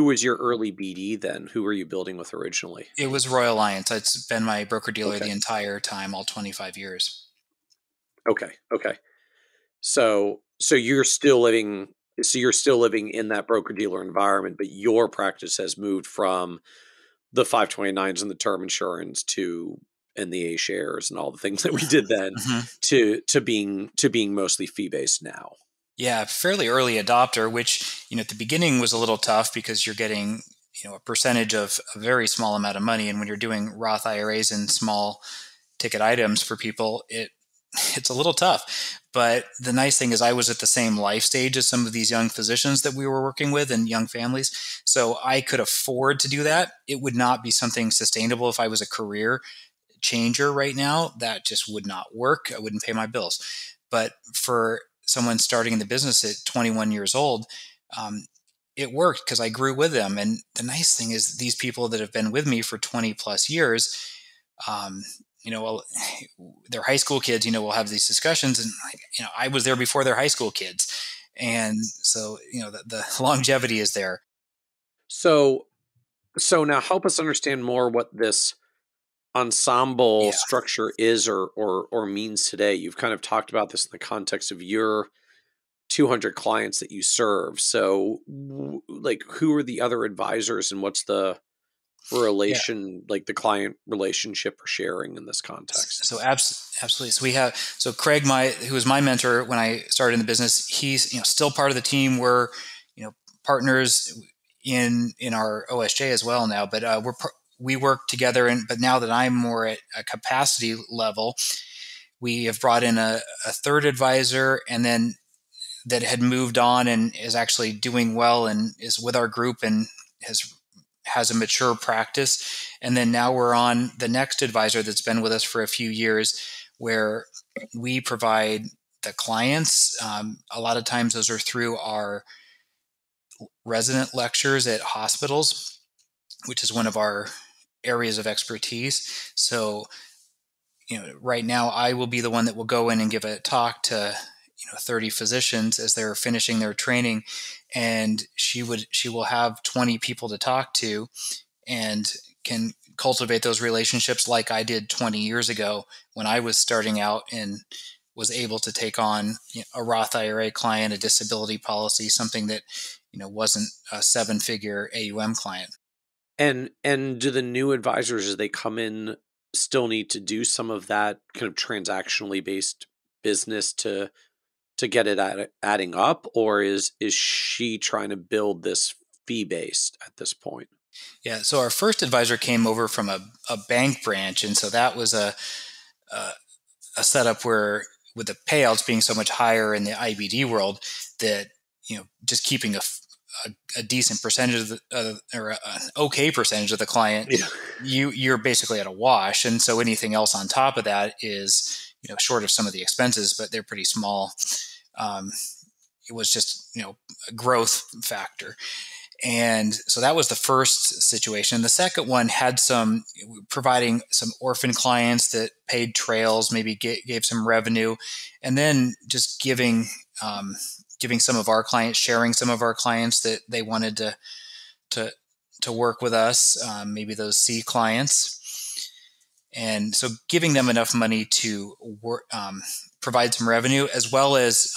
was your early BD then? Who were you building with originally? it was Royal Alliance. It's been my broker dealer Okay. the entire time, all 25 years. Okay. Okay. So you're still living in that broker dealer environment, but your practice has moved from the 529s and the term insurance and the A shares and all the things that we did then Mm-hmm. to being mostly fee based now. Yeah, fairly early adopter, which, at the beginning was a little tough because you're getting, a percentage of a very small amount of money. And when you're doing Roth IRAs and small ticket items for people, it's a little tough. But the nice thing is I was at the same life stage as some of these young physicians that we were working with and young families. So I could afford to do that. It would not be something sustainable if I was a career changer right now, that just would not work. I wouldn't pay my bills. But for someone starting in the business at 21 years old, it worked because I grew with them. And the nice thing is these people that have been with me for 20 plus years, well, they're high school kids, we'll have these discussions, and I was there before they're high school kids. And so, the longevity is there. So now help us understand more what this ensemble structure is or means today. You've kind of talked about this in the context of your 200 clients that you serve. So like, who are the other advisors and what's the relation, like the client relationship or sharing in this context? So absolutely. So Craig, who was my mentor when I started in the business, he's still part of the team. We're partners in our OSJ as well now, but we work together. But now that I'm more at a capacity level, we have brought in a third advisor, and then that had moved on and is actually doing well and is with our group and has a mature practice. And then now we're on the next advisor that's been with us for a few years, where we provide the clients. A lot of times those are through our resident lectures at hospitals, which is one of our areas of expertise. So, right now I will be the one that will go in and give a talk to 30 physicians as they're finishing their training, and she will have 20 people to talk to and can cultivate those relationships like I did 20 years ago when I was starting out and was able to take on a Roth IRA client, a disability policy, something that wasn't a 7-figure AUM client. And do the new advisors, as they come in, still need to do some of that kind of transactionally based business to get it adding up, or is she trying to build this fee based at this point? Yeah. So our first advisor came over from a bank branch, and so that was a setup where, with the payouts being so much higher in the IBD world, that just keeping a decent percentage of or an okay percentage of the client, you're basically at a wash, and so anything else on top of that is short of some of the expenses, but they're pretty small. It was just a growth factor. And so that was the first situation. The second one had providing some orphan clients that paid trails, maybe gave some revenue, and then just giving some of our clients, sharing some of our clients that they wanted to work with us, maybe those C clients. And so giving them enough money to provide some revenue, as well as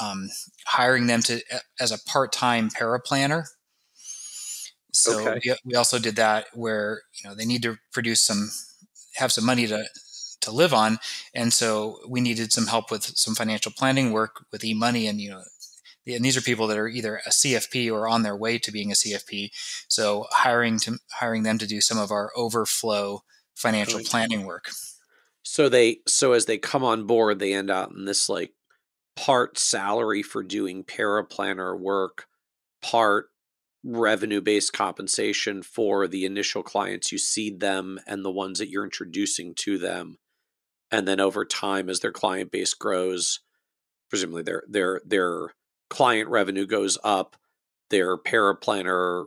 hiring them as a part-time paraplanner. So okay. We also did that, where they need to have some money to live on, and so we needed some help with some financial planning work with eMoney, and and these are people that are either a CFP or on their way to being a CFP. So hiring them to do some of our overflow financial planning work. So as they come on board, they end out in this like part salary for doing paraplanner work, part revenue-based compensation for the initial clients you seed them and the ones that you're introducing to them. And then over time, as their client base grows, presumably their client revenue goes up, their paraplanner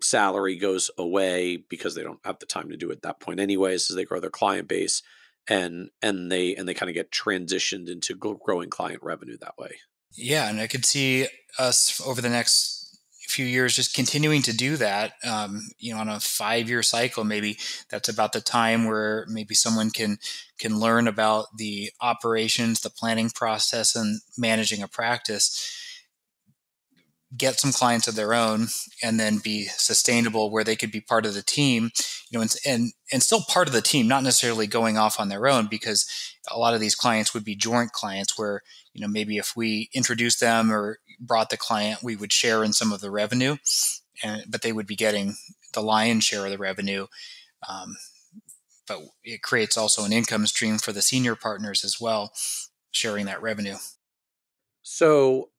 salary goes away because they don't have the time to do it at that point anyways, as they grow their client base, and they kind of get transitioned into growing client revenue that way. Yeah, and I could see us over the next few years just continuing to do that, on a 5-year cycle. Maybe that's about the time where maybe someone can learn about the operations, the planning process, and managing a practice, get some clients of their own, and then be sustainable where they could be part of the team, and still part of the team, not necessarily going off on their own, because a lot of these clients would be joint clients where, maybe if we introduced them or brought the client, we would share in some of the revenue, but they would be getting the lion's share of the revenue. But it creates also an income stream for the senior partners as well, sharing that revenue. So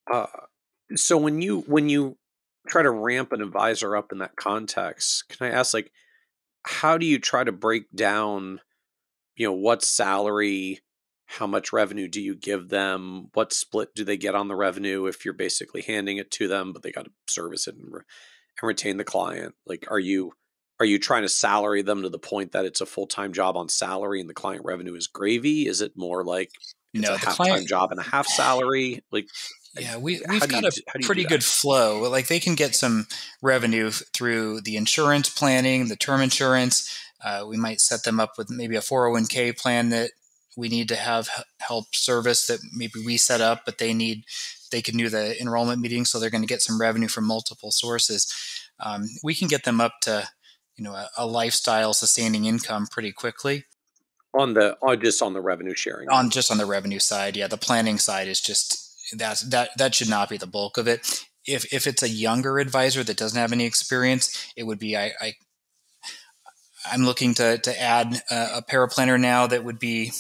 when you try to ramp an advisor up in that context, can I ask, like, how do you try to break down what salary, how much revenue do you give them? What split do they get on the revenue if you're basically handing it to them, but they got to service it and retain the client? Like, are you trying to salary them to the point that it's a full-time job on salary and the client revenue is gravy? Is it more like it's No, a the client, half-time job and a half salary? Like, yeah, how we've do you got a how do you do pretty that? good flow. Like they can get some revenue through the insurance planning, the term insurance. We might set them up with maybe a 401k plan that we need to have help service that maybe we set up, but they can do the enrollment meeting, so they're going to get some revenue from multiple sources. We can get them up to a lifestyle sustaining income pretty quickly. Just on the revenue sharing On end. just on the revenue side, yeah, the planning side is just that should not be the bulk of it. If it's a younger advisor that doesn't have any experience, it would be I'm looking to add a paraplanner now that would be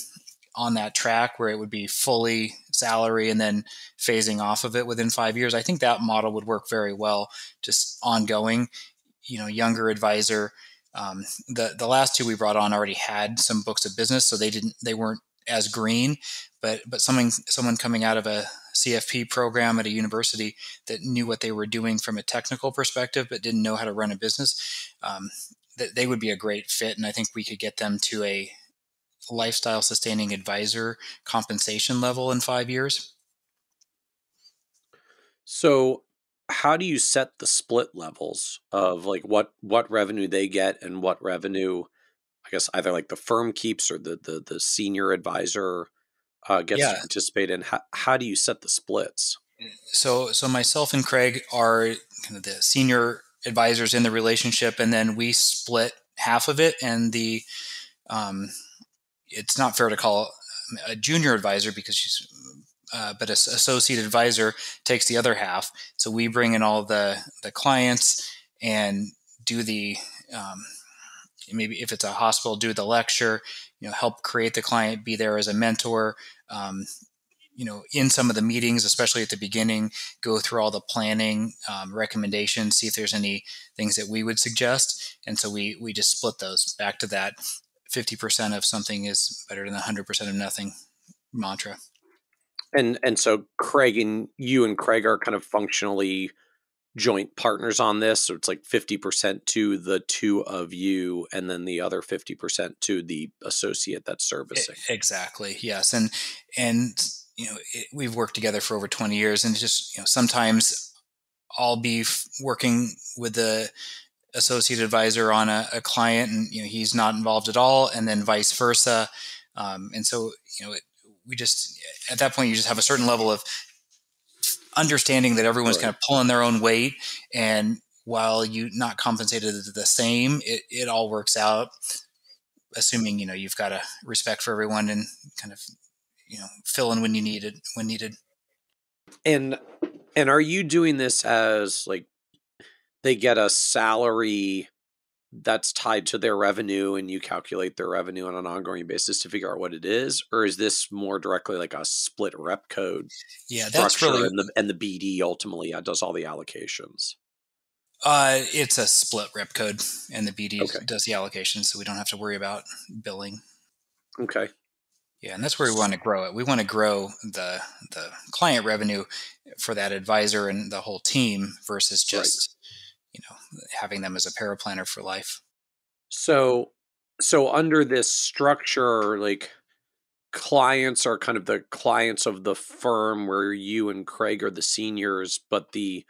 on that track where it would be fully salary and then phasing off of it within 5 years. I think that model would work very well, just ongoing. Younger advisor. The last two we brought on already had some books of business, so they weren't as green. But someone coming out of a CFP program at a university that knew what they were doing from a technical perspective, but didn't know how to run a business, they would be a great fit. And I think we could get them to a lifestyle sustaining advisor compensation level in 5 years. So how do you set the split levels of like what revenue they get and what revenue, I guess, either like the firm keeps or the senior advisor gets to Yeah. participate in? How do you set the splits? So myself and Craig are kind of the senior advisors in the relationship, and then we split half of it. And it's not fair to call a junior advisor because she's, but an associate advisor takes the other half. So we bring in all the clients and do the maybe if it's a hospital, do the lecture, help create the client, be there as a mentor. In some of the meetings, especially at the beginning, go through all the planning recommendations, see if there's any things that we would suggest. And so we just split those back to that 50% of something is better than 100% of nothing mantra. And so you and Craig are kind of functionally joint partners on this. So it's like 50% to the two of you and then the other 50% to the associate that's servicing. Exactly. Yes. And we've worked together for over 20 years, and just, sometimes I'll be working with the associate advisor on a client and, he's not involved at all, and then vice versa. And so, we just, at that point, you just have a certain level of understanding that everyone's kind of pulling their own weight. And while you not compensated the same, it all works out, assuming, you've got a respect for everyone and kind of, fill in when needed. And are you doing this as like they get a salary that's tied to their revenue and you calculate their revenue on an ongoing basis to figure out what it is? Or is this more directly like a split rep code? Yeah, that's really, and the BD ultimately does all the allocations. It's a split rep code, and the BD does the allocations, so we don't have to worry about billing. Okay. Yeah, and that's where we want to grow it. We want to grow the client revenue for that advisor and the whole team versus just having them as a paraplanner for life. So under this structure, like clients are kind of the clients of the firm where you and Craig are the seniors, but the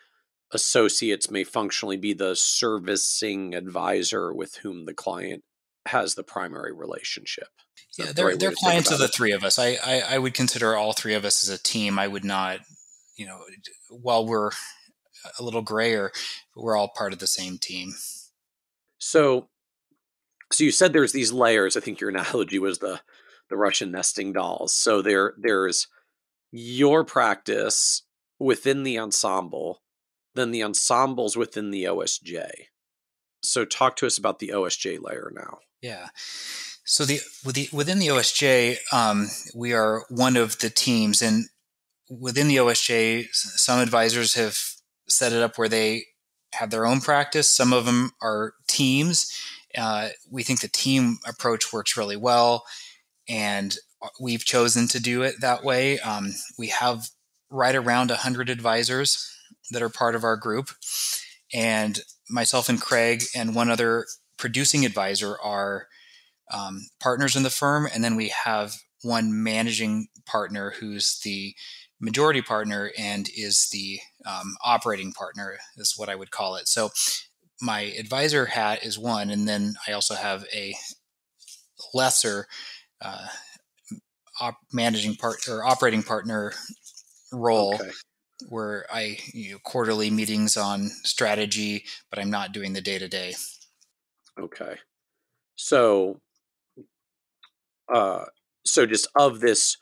associates may functionally be the servicing advisor with whom the client has the primary relationship. Yeah, they're clients of the three of us. I would consider all three of us as a team. I would not, while we're a little grayer, we're all part of the same team. So you said there's these layers. I think your analogy was the Russian nesting dolls. So there's your practice within the ensemble, then the ensembles within the OSJ. So talk to us about the OSJ layer now. Yeah. So within the OSJ, we are one of the teams, and within the OSJ, some advisors have set it up where they have their own practice. Some of them are teams. We think the team approach works really well. and we've chosen to do it that way. We have right around 100 advisors that are part of our group, and myself and Craig and one other producing advisor are partners in the firm, and then we have one managing partner who's the majority partner and is the operating partner, is what I would call it. So my advisor hat is one, and then I also have a lesser managing partner or operating partner role, where I quarterly meetings on strategy, but I'm not doing the day-to-day. Okay. So just of this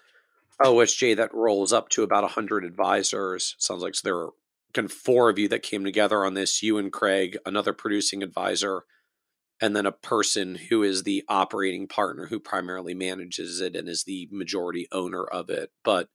OSJ that rolls up to about 100 advisors, sounds like, so there are kind of 4 of you that came together on this, you and Craig, another producing advisor, and then a person who is the operating partner who primarily manages it and is the majority owner of it. But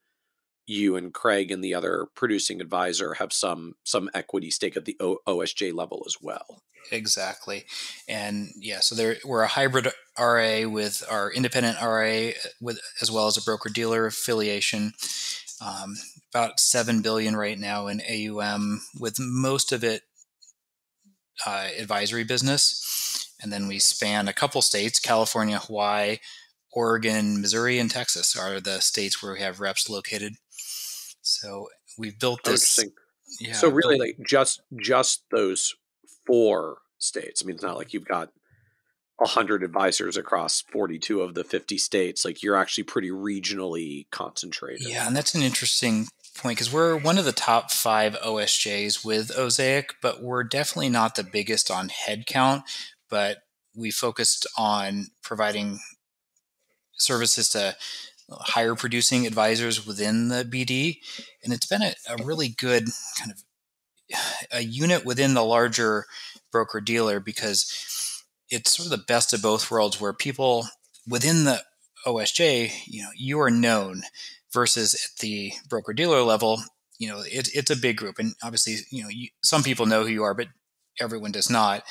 you and Craig and the other producing advisor have some equity stake at the OSJ level as well. Exactly. And yeah, so we're a hybrid RA with our independent RA with, as well as a broker-dealer affiliation. About $7 billion right now in AUM, with most of it advisory business. And then we span a couple states: California, Hawaii, Oregon, Missouri, and Texas are the states where we have reps located. So we've built this. Interesting. Yeah, so really, like just those 4 states. I mean, it's not like you've got 100 advisors across 42 of the 50 states. Like, you're actually pretty regionally concentrated. Yeah, and that's an interesting point, because we're one of the top 5 OSJs with Osaic, but we're definitely not the biggest on headcount. But we focused on providing services to higher producing advisors within the BD, and it's been a really good kind of a unit within the larger broker dealer, because it's sort of the best of both worlds, where people within the OSJ, you are known, versus at the broker dealer level, it's a big group, and obviously, some people know who you are, but everyone does not.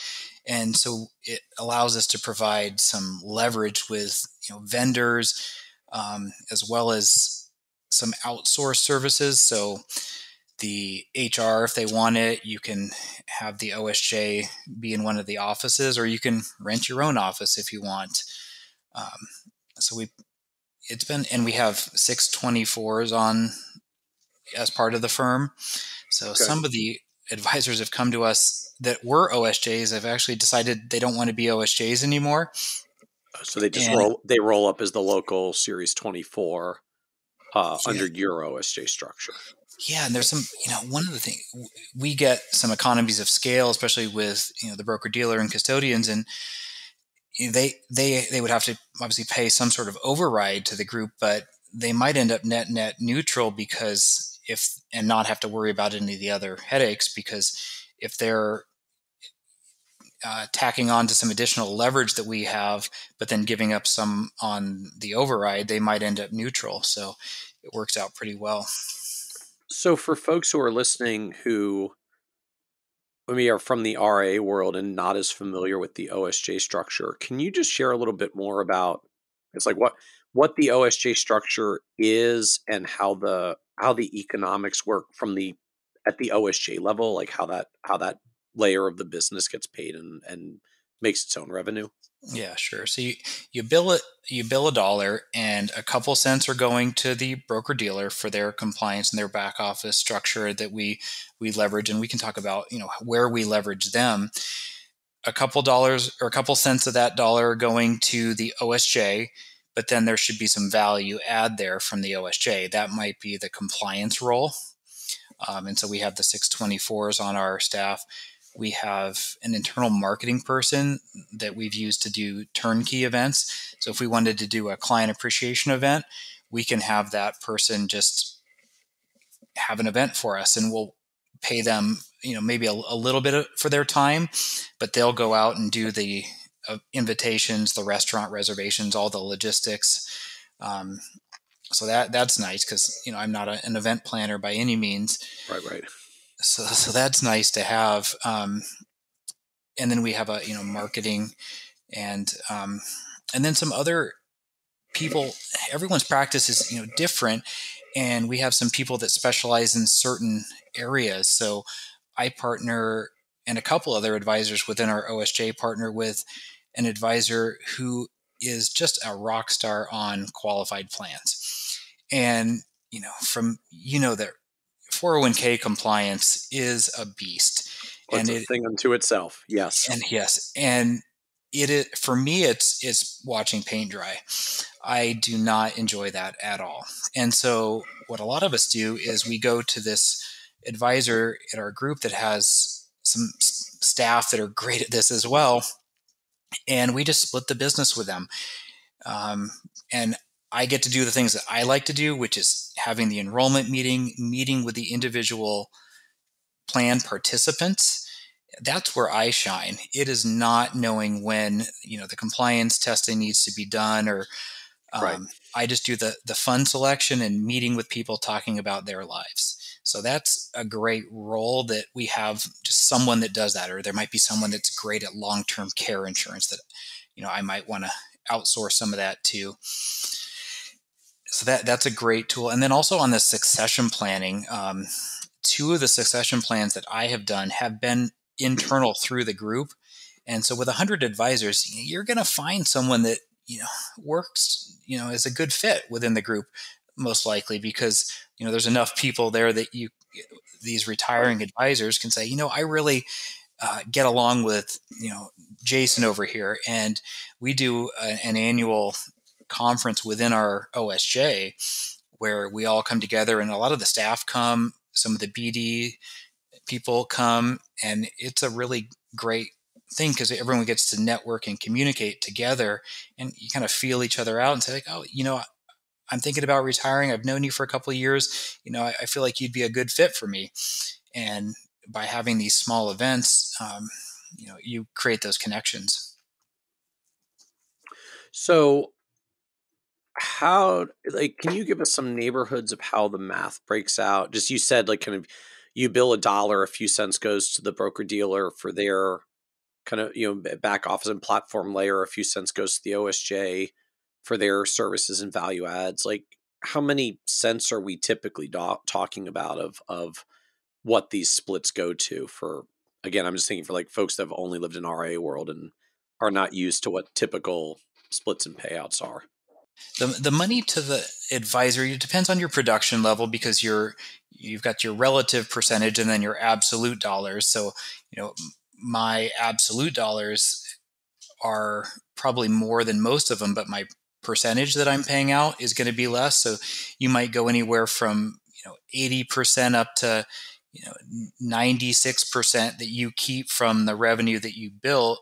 And so it allows us to provide some leverage with vendors, as well as some outsourced services. So the HR, if they want it, you can have the OSJ be in one of the offices, or you can rent your own office if you want. And we have 624s on as part of the firm. So some of the advisors have come to us that were OSJs have actually decided they don't want to be OSJs anymore. So they just roll up as the local Series 24 under your OSJ structure. Yeah, and there's some, one of the things, we get some economies of scale, especially with the broker dealer and custodians, and they would have to obviously pay some sort of override to the group, but they might end up net neutral, because and not have to worry about any of the other headaches, because if they're tacking on to some additional leverage that we have, but then giving up some on the override, they might end up neutral. So it works out pretty well. So for folks who are listening who are from the RA world and not as familiar with the OSJ structure, can you just share a little bit more about what the OSJ structure is, and how the economics work at the OSJ level, like how that layer of the business gets paid and makes its own revenue? Yeah, sure. So you bill $1, and a couple cents are going to the broker dealer for their compliance and their back office structure that we leverage, and we can talk about where we leverage them. A couple dollars or a couple cents of that dollar going to the OSJ, but then there should be some value add there from the OSJ. That might be the compliance role, and so we have the 624s on our staff. We have an internal marketing person that we've used to do turnkey events. So if we wanted to do a client appreciation event, we can have that person just have an event for us, and we'll pay them, maybe a little bit for their time, but they'll go out and do the invitations, the restaurant reservations, all the logistics. So that's nice, because I'm not an event planner by any means. Right. So that's nice to have. And then we have marketing and then some other everyone's practice is, different. And we have some people that specialize in certain areas. So I partner, and a couple other advisors within our OSJ partner with an advisor who is just a rock star on qualified plans. And, that 401k compliance is a beast. Well, it's a thing unto itself. Yes. And yes. And for me, it's watching paint dry. I do not enjoy that at all. And so what a lot of us do is we go to this advisor at our group that has some staff that are great at this as well. And we just split the business with them. And I get to do the things that I like to do, which is having the enrollment meeting with the individual plan participants. That's where I shine. It is not knowing when, the compliance testing needs to be done, or Right. I just do the fund selection and meeting with people talking about their lives. So that's a great role that we have, just someone that does that, or there might be someone that's great at long-term care insurance that, I might want to outsource some of that too. So that's a great tool. And then also on the succession planning, 2 of the succession plans that I have done have been internal through the group. And so with 100 advisors, you're going to find someone that, works, is a good fit within the group, most likely, because, there's enough people there that these retiring advisors can say, I really get along with, Jason over here. And we do an annual conference within our OSJ where we all come together, and a lot of the staff come, some of the BD people come, and it's a really great thing because everyone gets to network and communicate together, and you kind of feel each other out and say, like, oh, I'm thinking about retiring. I've known you for a couple of years. I feel like you'd be a good fit for me. And by having these small events, you create those connections. So can you give us some neighborhoods of how the math breaks out? Just, you said, like, kind of, you bill $1, a few cents goes to the broker dealer for their kind of, back office and platform layer, a few cents goes to the OSJ for their services and value adds. Like, how many cents are we typically talking about of what these splits go to? For, again, I'm just thinking for like folks that have only lived in RIA world and are not used to what typical splits and payouts are. The money to the advisor, it depends on your production level, because you've got your relative percentage and then your absolute dollars. So, my absolute dollars are probably more than most of them, but my percentage that I'm paying out is going to be less. So you might go anywhere from 80% up to 96% that you keep from the revenue that you bill,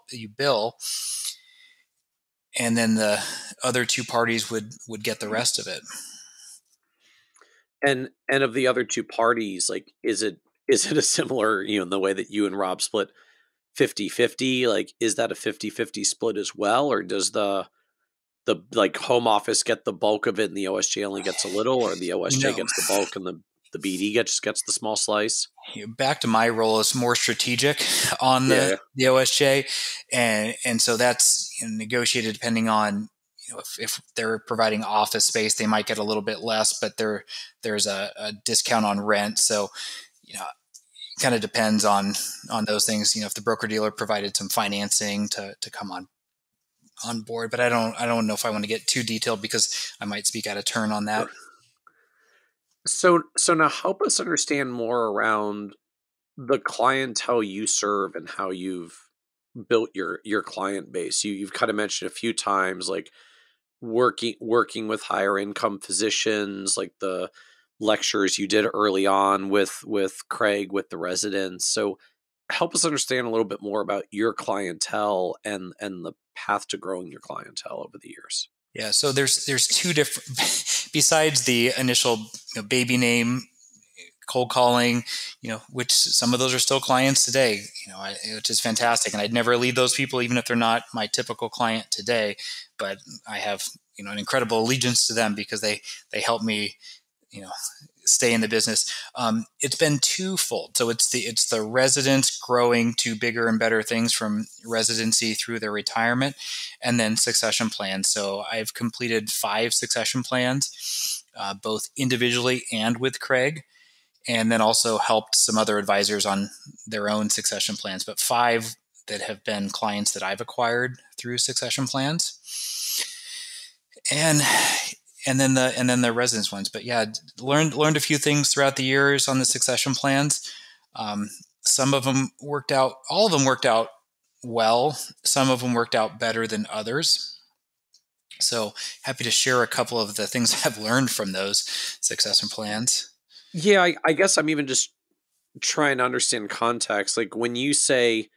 and then the other 2 parties would get the rest of it. And of the other 2 parties, like, is it a similar, in the way that you and Rob split 50-50? Like, is that a 50-50 split as well? Or does the like home office get the bulk of it and the OSJ only gets a little, or the OSJ gets the bulk and the BD gets the small slice? Back to my role is more strategic on the OSJ. And so that's negotiated depending on, if they're providing office space, they might get a little bit less, but there's a discount on rent. So, it kind of depends on those things. If the broker dealer provided some financing to come on board, but I don't know if I want to get too detailed because I might speak out of turn on that. So now help us understand more around the clientele you serve and how you've built your client base. You've kind of mentioned a few times, like, working with higher income physicians, like the lectures you did early on with Craig with the residents. So help us understand a little bit more about your clientele and the path to growing your clientele over the years. Yeah, so there's 2 different, besides the initial baby name cold calling, which some of those are still clients today, which is fantastic. And I'd never leave those people, even if they're not my typical client today. But I have, an incredible allegiance to them because they help me, stay in the business. It's been twofold. So it's the residents growing to bigger and better things from residency through their retirement, and then succession plans. So I've completed 5 succession plans, both individually and with Craig, and then also helped some other advisors on their own succession plans, but 5 that have been clients that I've acquired through succession plans. And then the residence ones. But yeah, learned a few things throughout the years on the succession plans. Some of them worked out. All of them worked out well. Some of them worked out better than others. So happy to share a couple of the things I've learned from those succession plans. Yeah, I guess I'm even just trying to understand context. Like when you say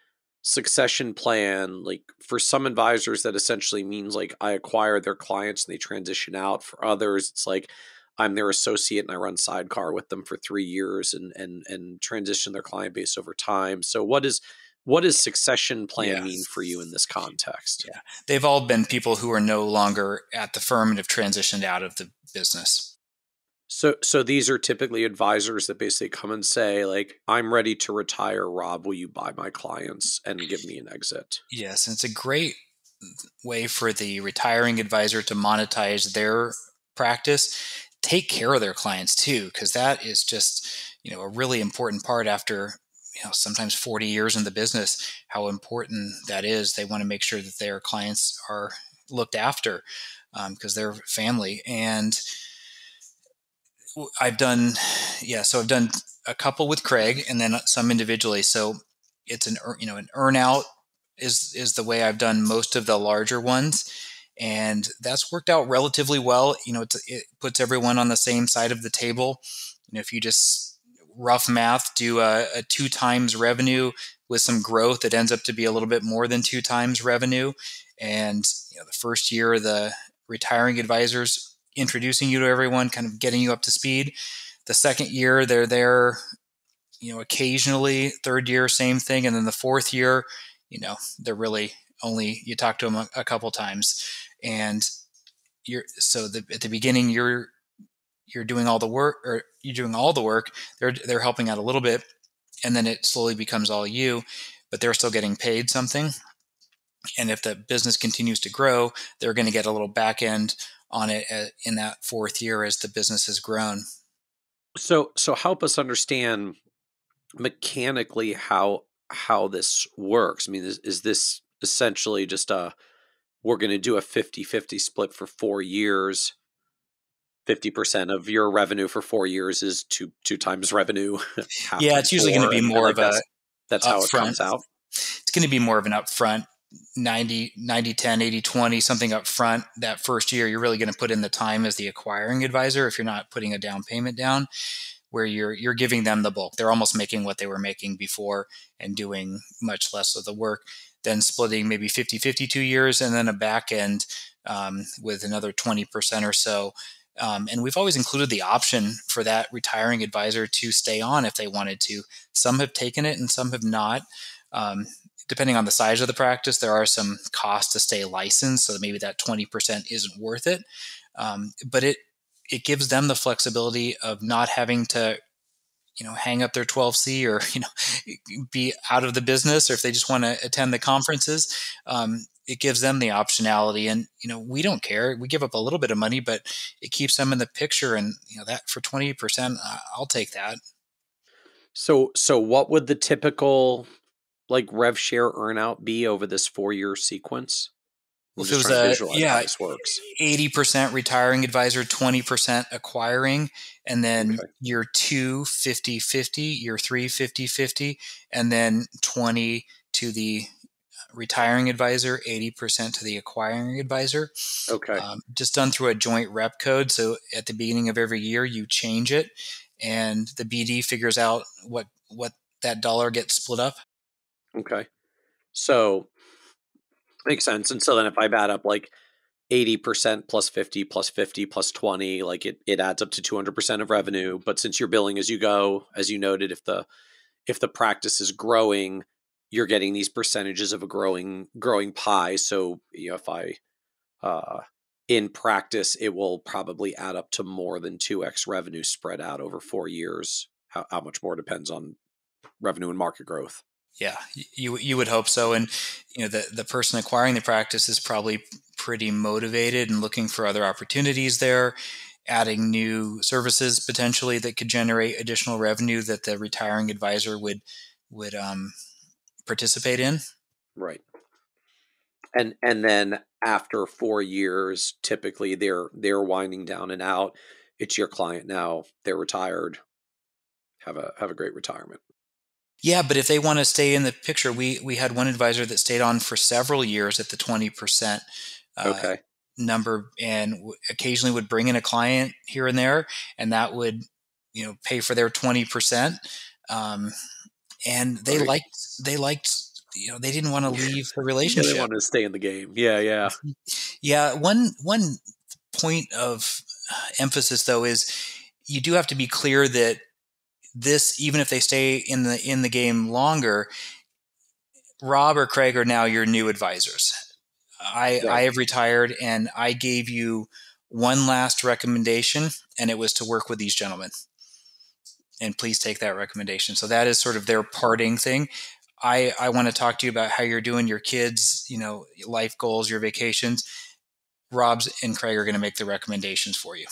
succession plan, like for some advisors that essentially means like I acquire their clients and they transition out. For others, it's like I'm their associate and I run sidecar with them for 3 years and transition their client base over time. So what does succession plan mean for you in this context? Yeah, they've all been people who are no longer at the firm and have transitioned out of the business. So these are typically advisors that basically come and say, like, I'm ready to retire, Rob, will you buy my clients and give me an exit? Yes, and it's a great way for the retiring advisor to monetize their practice, take care of their clients too, because that is just, a really important part after, sometimes 40 years in the business, how important that is. They want to make sure that their clients are looked after because they're family. And I've done a couple with Craig and then some individually. So it's an earn out is the way I've done most of the larger ones. And that's worked out relatively well. It puts everyone on the same side of the table. If you just rough math, do a 2 times revenue with some growth, it ends up to be a little bit more than 2 times revenue. And the first year, the retiring advisors introducing you to everyone, kind of getting you up to speed. The second year, they're there, occasionally. Third year, same thing. And then the fourth year, they're really only, you talk to them a couple times. And at the beginning, you're doing all the work, or you're doing all the work. They're helping out a little bit. And then it slowly becomes all you, but they're still getting paid something. And if the business continues to grow, they're going to get a little back end on it in that fourth year as the business has grown. So help us understand mechanically how this works. I mean, is this essentially just we're going to do a 50-50 split for 4 years? 50% of your revenue for 4 years is two times revenue. Yeah, it's usually going to be more of that's how it comes out. It's going to be more of an upfront 90, 10, 80, 20, something up front. That first year, you're really going to put in the time as the acquiring advisor if you're not putting a down payment down, where you're giving them the bulk. They're almost making what they were making before and doing much less of the work. Then splitting maybe 50-50 2 years, and then a back end with another 20% or so. And we've always included the option for that retiring advisor to stay on if they wanted to. Some have taken it and some have not. Depending on the size of the practice, there are some costs to stay licensed, so maybe that 20% isn't worth it. But it gives them the flexibility of not having to, hang up their 12C or, be out of the business, or if they just want to attend the conferences, it gives them the optionality. And, we don't care. We give up a little bit of money, but it keeps them in the picture. And, that for 20%, I'll take that. So what would the typical rev share earnout be over this 4-year sequence? Well, if it was how this works. 80% retiring advisor, 20% acquiring, and then year 2, 50-50, year 3, 50-50, and then 20 to the retiring advisor, 80% to the acquiring advisor. Okay. Just done through a joint rep code. So at the beginning of every year, you change it, and the BD figures out what that dollar gets split up. Okay. So makes sense. And so then if I add up 80% plus 50 plus 50 plus 20, it adds up to 200% of revenue. But since you're billing as you go, as you noted, if the practice is growing, you're getting these percentages of a growing pie. So if I in practice, it will probably add up to more than 2x revenue spread out over 4 years. How much more depends on revenue and market growth. Yeah, you would hope so. And the person acquiring the practice is probably pretty motivated and looking for other opportunities there, adding new services potentially that could generate additional revenue that the retiring advisor would participate in. Right. And then after 4 years, typically they're winding down and out. It's your client now. They're retired. Have a great retirement. Yeah, but if they want to stay in the picture, we had one advisor that stayed on for several years at the 20% Okay. number, and occasionally would bring in a client here and there, and that would pay for their 20%. And they Right. liked they didn't want to leave the relationship. They wanted to stay in the game. Yeah. Yeah. One point of emphasis though is you do have to be clear that this, even if they stay in the game longer, Rob or Craig are now your new advisors. I have retired, and I gave you one last recommendation, and it was to work with these gentlemen. And please take that recommendation. So that is sort of their parting thing. I want to talk to you about how you're doing your kids, life goals, your vacations. Rob's and Craig are going to make the recommendations for you.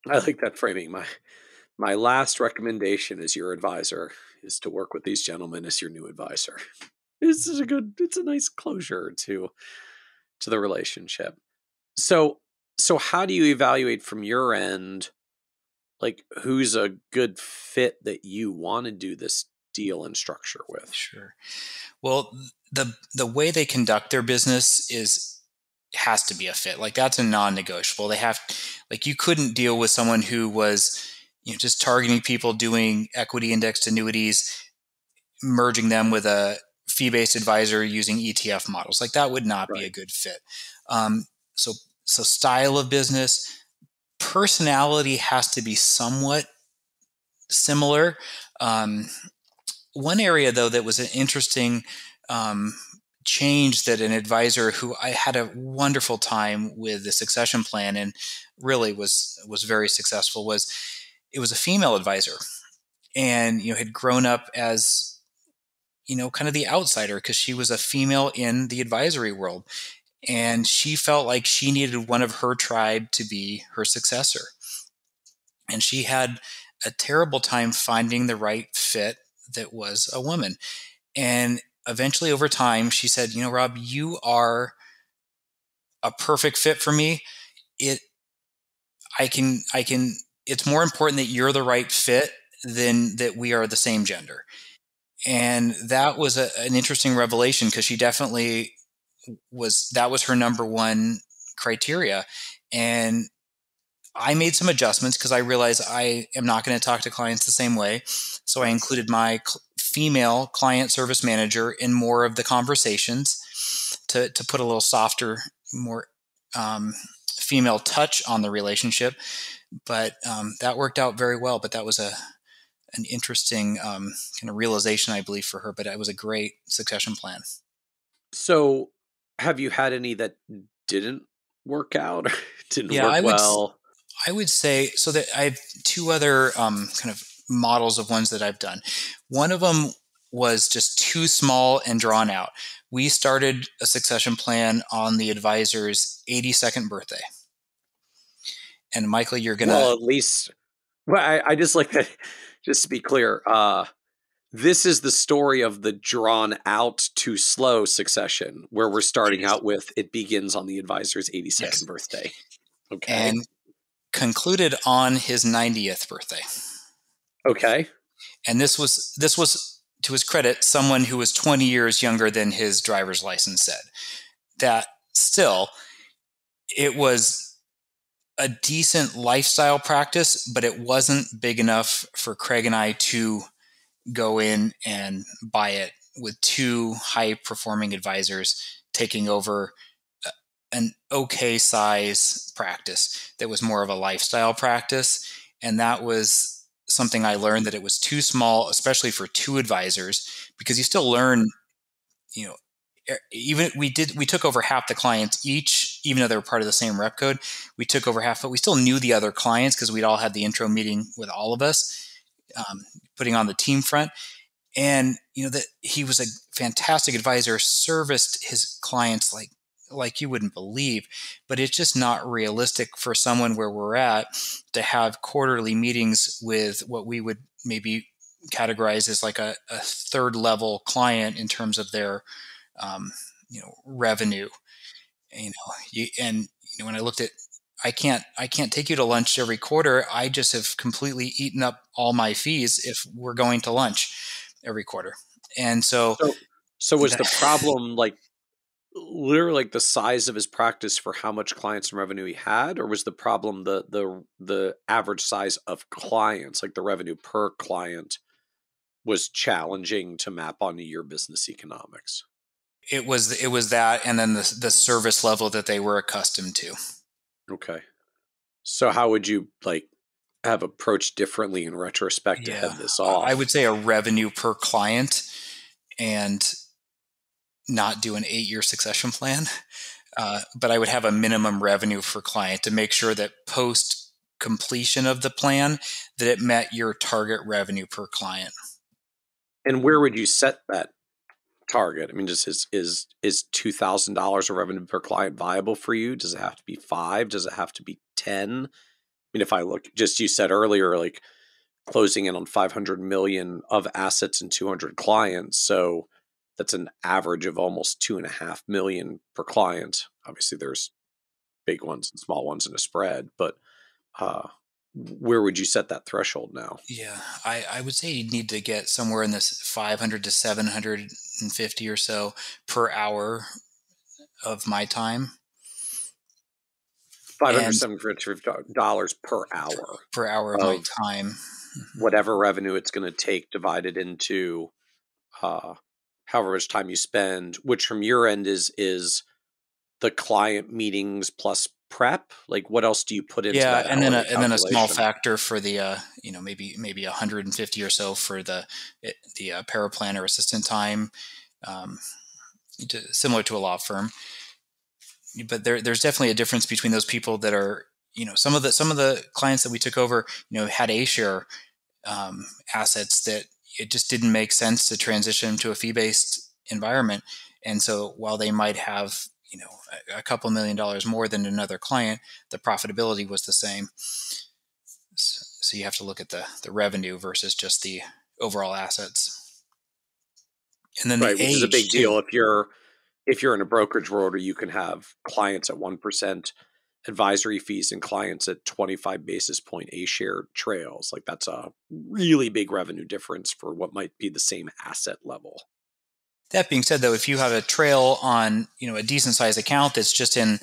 I like that framing. My last recommendation as your advisor is to work with these gentlemen as your new advisor. It's a nice closure to the relationship. So how do you evaluate from your end, like, who's a good fit that you want to do this deal and structure with? Sure. Well, the way they conduct their business has to be a fit. Like, that's a non-negotiable. You couldn't deal with someone who was just targeting people doing equity indexed annuities, merging them with a fee-based advisor using ETF models. Like, that would not be a good fit. So style of business, personality has to be somewhat similar. One area though that was an interesting change that an advisor who I had a wonderful time with the succession plan and really was very successful was it was a female advisor, and had grown up as kind of the outsider because she was a female in the advisory world, and she felt like she needed one of her tribe to be her successor, and she had a terrible time finding the right fit that was a woman. And eventually over time she said, Rob, you are a perfect fit for me. It's more important that you're the right fit than that we are the same gender. And that was an interesting revelation, because she definitely that was her number one criteria. And I made some adjustments because I realized I am not going to talk to clients the same way. So I included my female client service manager in more of the conversations to put a little softer, more female touch on the relationship. But that worked out very well. But that was an interesting kind of realization, I believe, for her. But it was a great succession plan. So have you had any that didn't work out? Didn't work well? I would say so that I have two other kind of models of ones that I've done. One of them was just too small and drawn out. We started a succession plan on the advisor's 82nd birthday. And Michael, you're going to... Well, at least... Well, I just like that, just to be clear, this is the story of the drawn out too slow succession, where we're starting out with it begins on the advisor's 82nd birthday. Okay. And concluded on his 90th birthday. Okay. And this was to his credit, someone who was 20 years younger than his driver's license said. That still, it was a decent lifestyle practice, but it wasn't big enough for Craig and I to go in and buy it with two high-performing advisors taking over an okay size practice that was more of a lifestyle practice. And that was something I learned, that it was too small, especially for two advisors, because you still learn, even we took over half the clients each even though they were part of the same rep code, we took over half, but we still knew the other clients because we'd all had the intro meeting with all of us, putting on the team front. And, that he was a fantastic advisor, serviced his clients like you wouldn't believe, but it's just not realistic for someone where we're at to have quarterly meetings with what we would maybe categorize as like a third level client in terms of their, revenue. When I looked at, I can't take you to lunch every quarter. I just have completely eaten up all my fees if we're going to lunch every quarter. And so was the problem like literally like the size of his practice for how much clients and revenue he had, or was the problem the average size of clients, like the revenue per client was challenging to map onto your business economics? It was that, and then the service level that they were accustomed to. Okay. So how would you have approached differently in retrospect to head this off? I would say a revenue per client and not do an 8-year succession plan. But I would have a minimum revenue for client to make sure that post completion of the plan that it met your target revenue per client. And where would you set that target? I mean, just is $2,000 of revenue per client viable for you? Does it have to be 5? Does it have to be 10? I mean, if I look, just you said earlier, like closing in on 500 million of assets and 200 clients. So that's an average of almost 2.5 million per client. Obviously there's big ones and small ones in a spread, but where would you set that threshold now? Yeah, I would say you'd need to get somewhere in this 500 to 750 or so per hour of my time. $575 per hour. Per hour of my time. Whatever revenue it's going to take divided into however much time you spend, which from your end is the client meetings plus prep. Like, what else do you put into that? And then a small factor for the maybe 150 or so for the paraplanner assistant time, similar to a law firm. But there's definitely a difference between those people that are, some of the clients that we took over, had A-share assets that it just didn't make sense to transition to a fee-based environment. And so while they might have, a couple $1 million more than another client, the profitability was the same. So you have to look at the revenue versus just the overall assets. And then which is a big deal if you're in a brokerage world where you can have clients at 1% advisory fees and clients at 25 basis point A-share trails. Like, that's a really big revenue difference for what might be the same asset level. That being said, though, if you have a trail on, a decent sized account that's just in,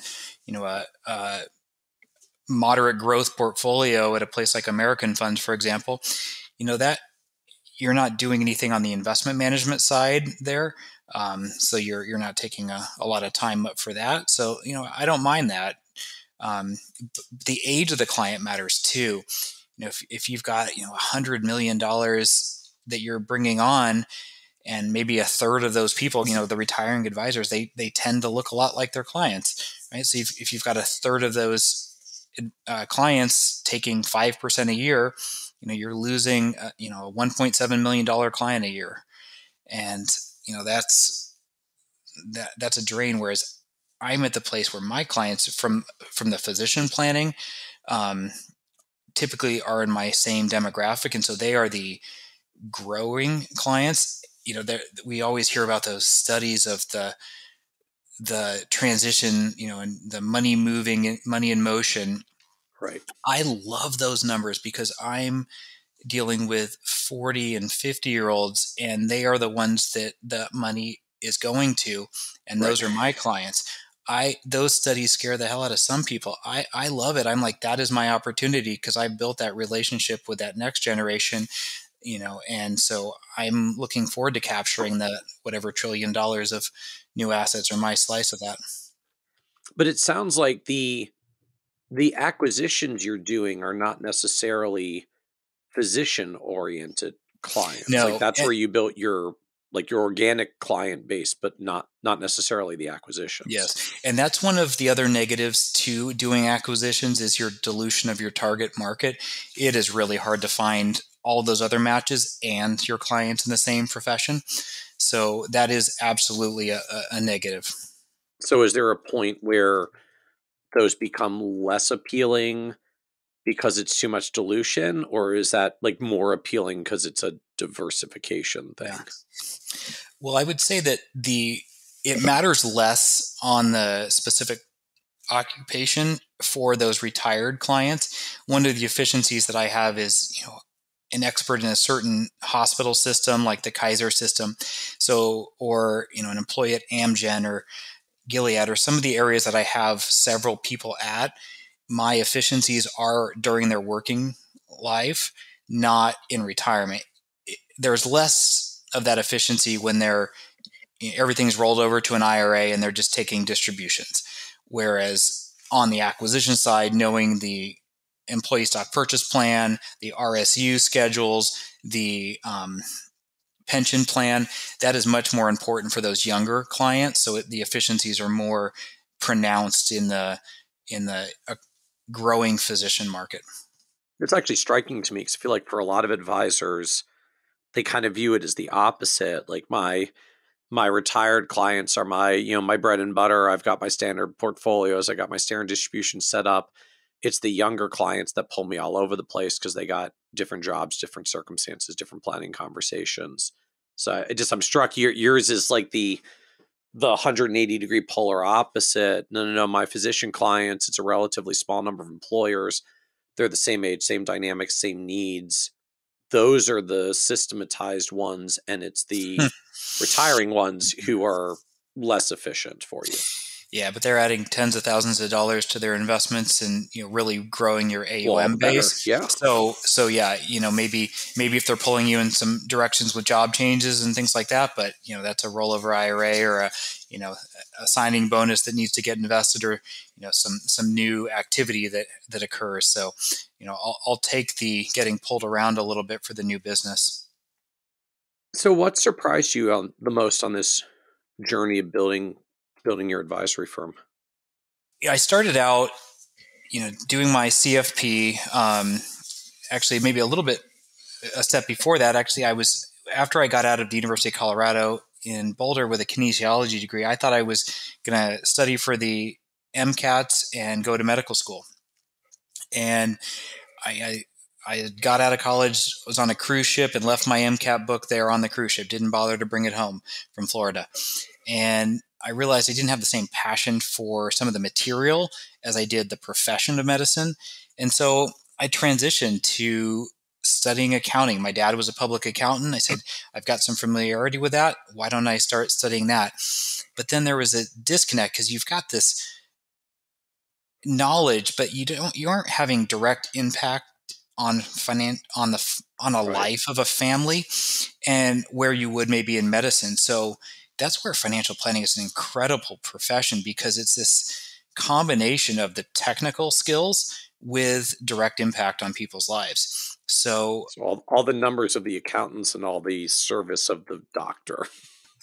a moderate growth portfolio at a place like American Funds, for example, that you're not doing anything on the investment management side there. So you're not taking a lot of time up for that. So, I don't mind that. The age of the client matters too. If you've got, $100 million that you're bringing on, and maybe a third of those people, the retiring advisors, they tend to look a lot like their clients, right? So if you've got a third of those clients taking 5% a year, you're losing, a $1.7 million client a year. And, that's a drain. Whereas I'm at the place where my clients from the physician planning, typically are in my same demographic. And so they are the growing clients. We always hear about those studies of the transition, and the money moving, money in motion. Right. I love those numbers because I'm dealing with 40 and 50-year-olds, and they are the ones that the money is going to, and those are my clients. Those studies scare the hell out of some people. I love it. I'm like, that is my opportunity because I built that relationship with that next generation. And so I'm looking forward to capturing the whatever $1 trillion of new assets or my slice of that. But it sounds like the acquisitions you're doing are not necessarily physician oriented clients. No, like that's where you built your like your organic client base, but not necessarily the acquisitions. Yes. And that's one of the other negatives to doing acquisitions is your dilution of your target market. It is really hard to find all those other matches and your clients in the same profession. So that is absolutely a negative. So is there a point where those become less appealing because it's too much dilution, or is that like more appealing because it's a diversification thing? Yeah. Well, I would say that it matters less on the specific occupation for those retired clients. One of the efficiencies that I have is, an expert in a certain hospital system like the Kaiser system. So, or, an employee at Amgen or Gilead or some of the areas that I have several people at, my efficiencies are during their working life, not in retirement. There's less of that efficiency when everything's rolled over to an IRA and they're just taking distributions. Whereas on the acquisition side, knowing the employee stock purchase plan, the RSU schedules, the pension plan, that is much more important for those younger clients. So the efficiencies are more pronounced in the growing physician market. It's actually striking to me because I feel like for a lot of advisors, they kind of view it as the opposite. Like my retired clients are my bread and butter. I've got my standard portfolios. I got my standard distribution set up. It's the younger clients that pull me all over the place because they got different jobs, different circumstances, different planning conversations. So I'm struck. Yours is like the 180-degree polar opposite. No. My physician clients, it's a relatively small number of employers. They're the same age, same dynamics, same needs. Those are the systematized ones, and it's the retiring ones who are less efficient for you. Yeah, but they're adding tens of thousands of dollars to their investments and really growing your AUM base. Yeah. So yeah, maybe if they're pulling you in some directions with job changes and things like that, but that's a rollover IRA or a signing bonus that needs to get invested or some new activity that occurs. So I'll take the getting pulled around a little bit for the new business. So what surprised you the most on this journey of building your advisory firm? I started out, doing my CFP. Actually, maybe a step before that. Actually, after I got out of the University of Colorado in Boulder with a kinesiology degree, I thought I was going to study for the MCATs and go to medical school. And I got out of college, was on a cruise ship, and left my MCAT book there on the cruise ship. Didn't bother to bring it home from Florida. And I realized I didn't have the same passion for some of the material as I did the profession of medicine. And so I transitioned to studying accounting. My dad was a public accountant. I said, I've got some familiarity with that. Why don't I start studying that? But then there was a disconnect because you've got this knowledge, but you aren't having direct impact on a life of a family, and where you would maybe in medicine. So that's where financial planning is an incredible profession because it's this combination of the technical skills with direct impact on people's lives. So all the numbers of the accountants and all the service of the doctor.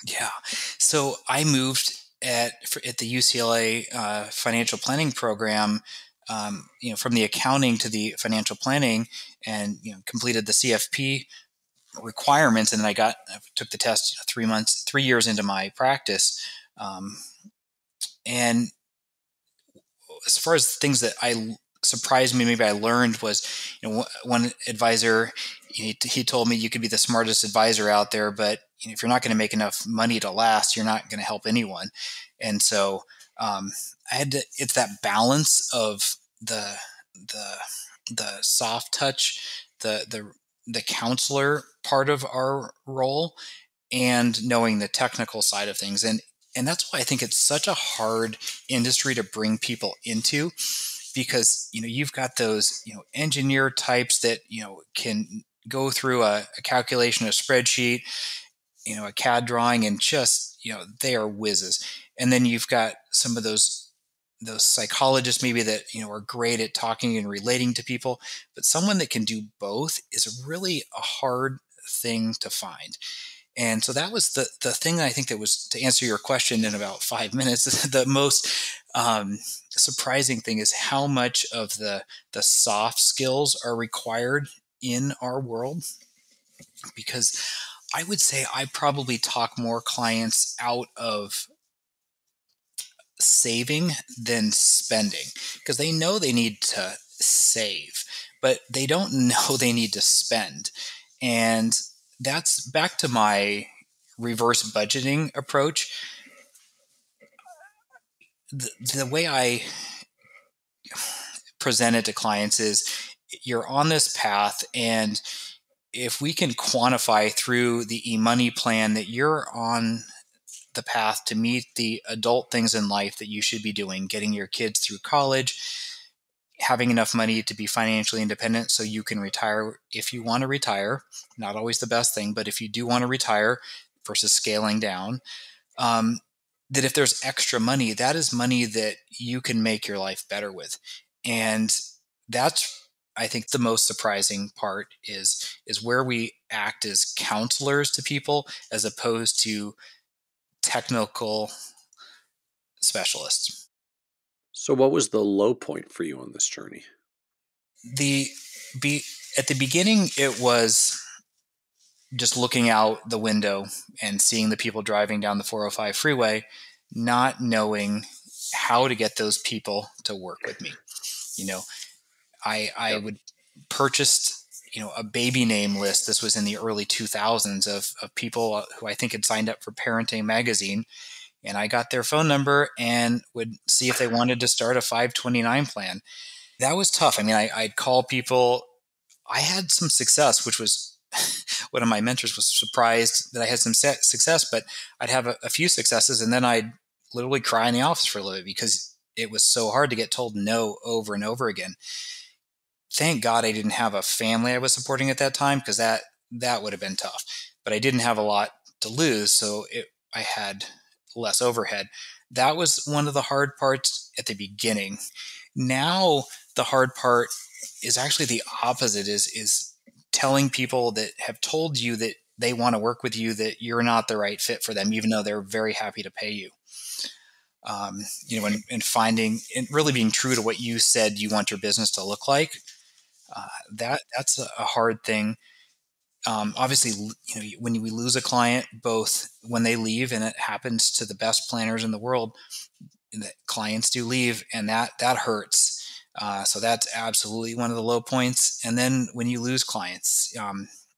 Yeah. So I moved at the UCLA financial planning program, from the accounting to the financial planning, and completed the CFP requirements, and then I took the test 3 years into my practice. And as far as things that surprised me, maybe I learned was, one advisor, he told me you could be the smartest advisor out there, but if you're not going to make enough money to last, you're not going to help anyone. And so it's that balance of the soft touch, the counselor part of our role, and knowing the technical side of things. And that's why I think it's such a hard industry to bring people into, because you've got those engineer types that can go through a calculation, a spreadsheet, a CAD drawing, and just they are whizzes. And then you've got some of those psychologists maybe that are great at talking and relating to people, but someone that can do both is really a hard thing to find. And so that was the thing that I think that was, to answer your question in about 5 minutes, the most surprising thing is how much of the soft skills are required in our world. Because I would say I probably talk more clients out of saving than spending, because they know they need to save, but they don't know they need to spend. And that's back to my reverse budgeting approach. The way I present it to clients is, you're on this path, and if we can quantify through the e-money plan that you're on the path to meet the adult things in life that you should be doing, getting your kids through college, having enough money to be financially independent so you can retire if you want to retire. Not always the best thing, but if you do want to retire versus scaling down, that if there's extra money, that is money that you can make your life better with. And that's, I think, the most surprising part is where we act as counselors to people as opposed to technical specialists. So what was the low point for you on this journey? At the beginning, it was just looking out the window and seeing the people driving down the 405 freeway, not knowing how to get those people to work with me. I would purchase, a baby name list. This was in the early 2000s of people who I think had signed up for Parenting Magazine. And I got their phone number and would see if they wanted to start a 529 plan. That was tough. I mean, I'd call people. I had some success, which was one of my mentors was surprised that I had some success, but I'd have a few successes, and then I'd literally cry in the office for a little bit because it was so hard to get told no over and over again. Thank God I didn't have a family I was supporting at that time, because that would have been tough. But I didn't have a lot to lose, so I had less overhead. That was one of the hard parts at the beginning. Now the hard part is actually the opposite, is telling people that have told you that they want to work with you that you're not the right fit for them, even though they're very happy to pay you. And finding and really being true to what you said you want your business to look like. That's a hard thing. Obviously, when we lose a client, both when they leave, and it happens to the best planners in the world, that clients do leave, and that hurts. So that's absolutely one of the low points. And then when you lose clients,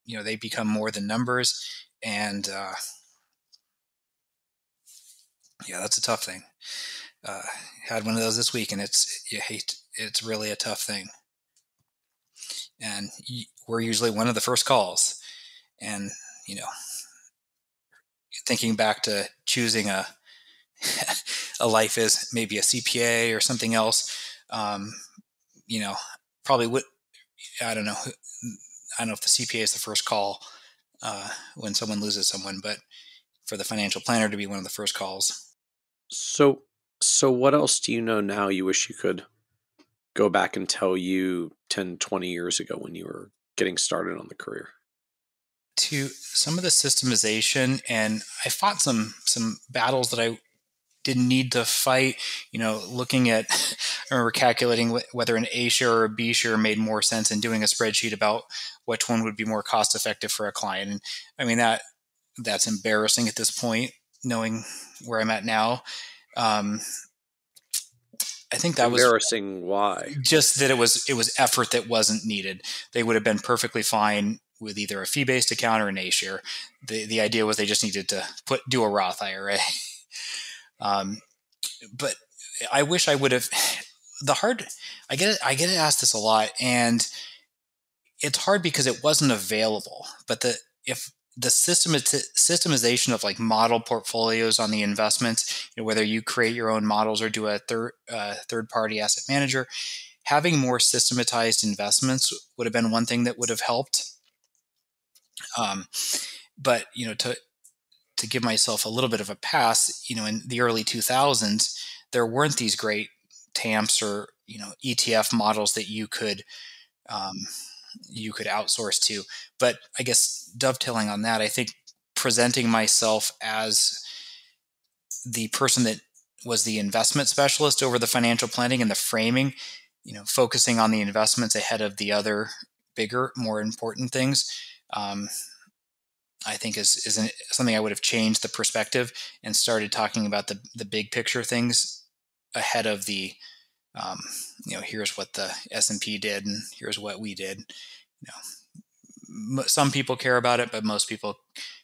they become more than numbers, and that's a tough thing. Had one of those this week, and it's really a tough thing. And we're usually one of the first calls. And, thinking back to choosing a life as maybe a CPA or something else, probably would, I don't know if the CPA is the first call when someone loses someone, but for the financial planner to be one of the first calls. So what else do you know now you wish you could go back and tell you 10, 20 years ago when you were getting started on the career? To some of the systemization, and I fought some battles that I didn't need to fight. Looking at, I remember calculating whether an A share or a B share made more sense, and doing a spreadsheet about which one would be more cost effective for a client. And I mean, that's embarrassing at this point, knowing where I'm at now. I think that embarrassing. Was why? Just that it was effort that wasn't needed. They would have been perfectly fine with either a fee-based account or an A share. The idea was they just needed to do a Roth IRA. But I wish I would have. I get asked this a lot, and it's hard because it wasn't available. But if the systemization of like model portfolios on the investments, whether you create your own models or do a third party asset manager, having more systematized investments would have been one thing that would have helped. But to give myself a little bit of a pass, in the early 2000s, there weren't these great TAMPs or ETF models that you could outsource to. But I guess dovetailing on that, I think presenting myself as the person that was the investment specialist over the financial planning and the framing, focusing on the investments ahead of the other bigger, more important things, I think is something I would have changed the perspective and started talking about the big picture things ahead of the, here's what the S&P did and here's what we did. Some people care about it, but most people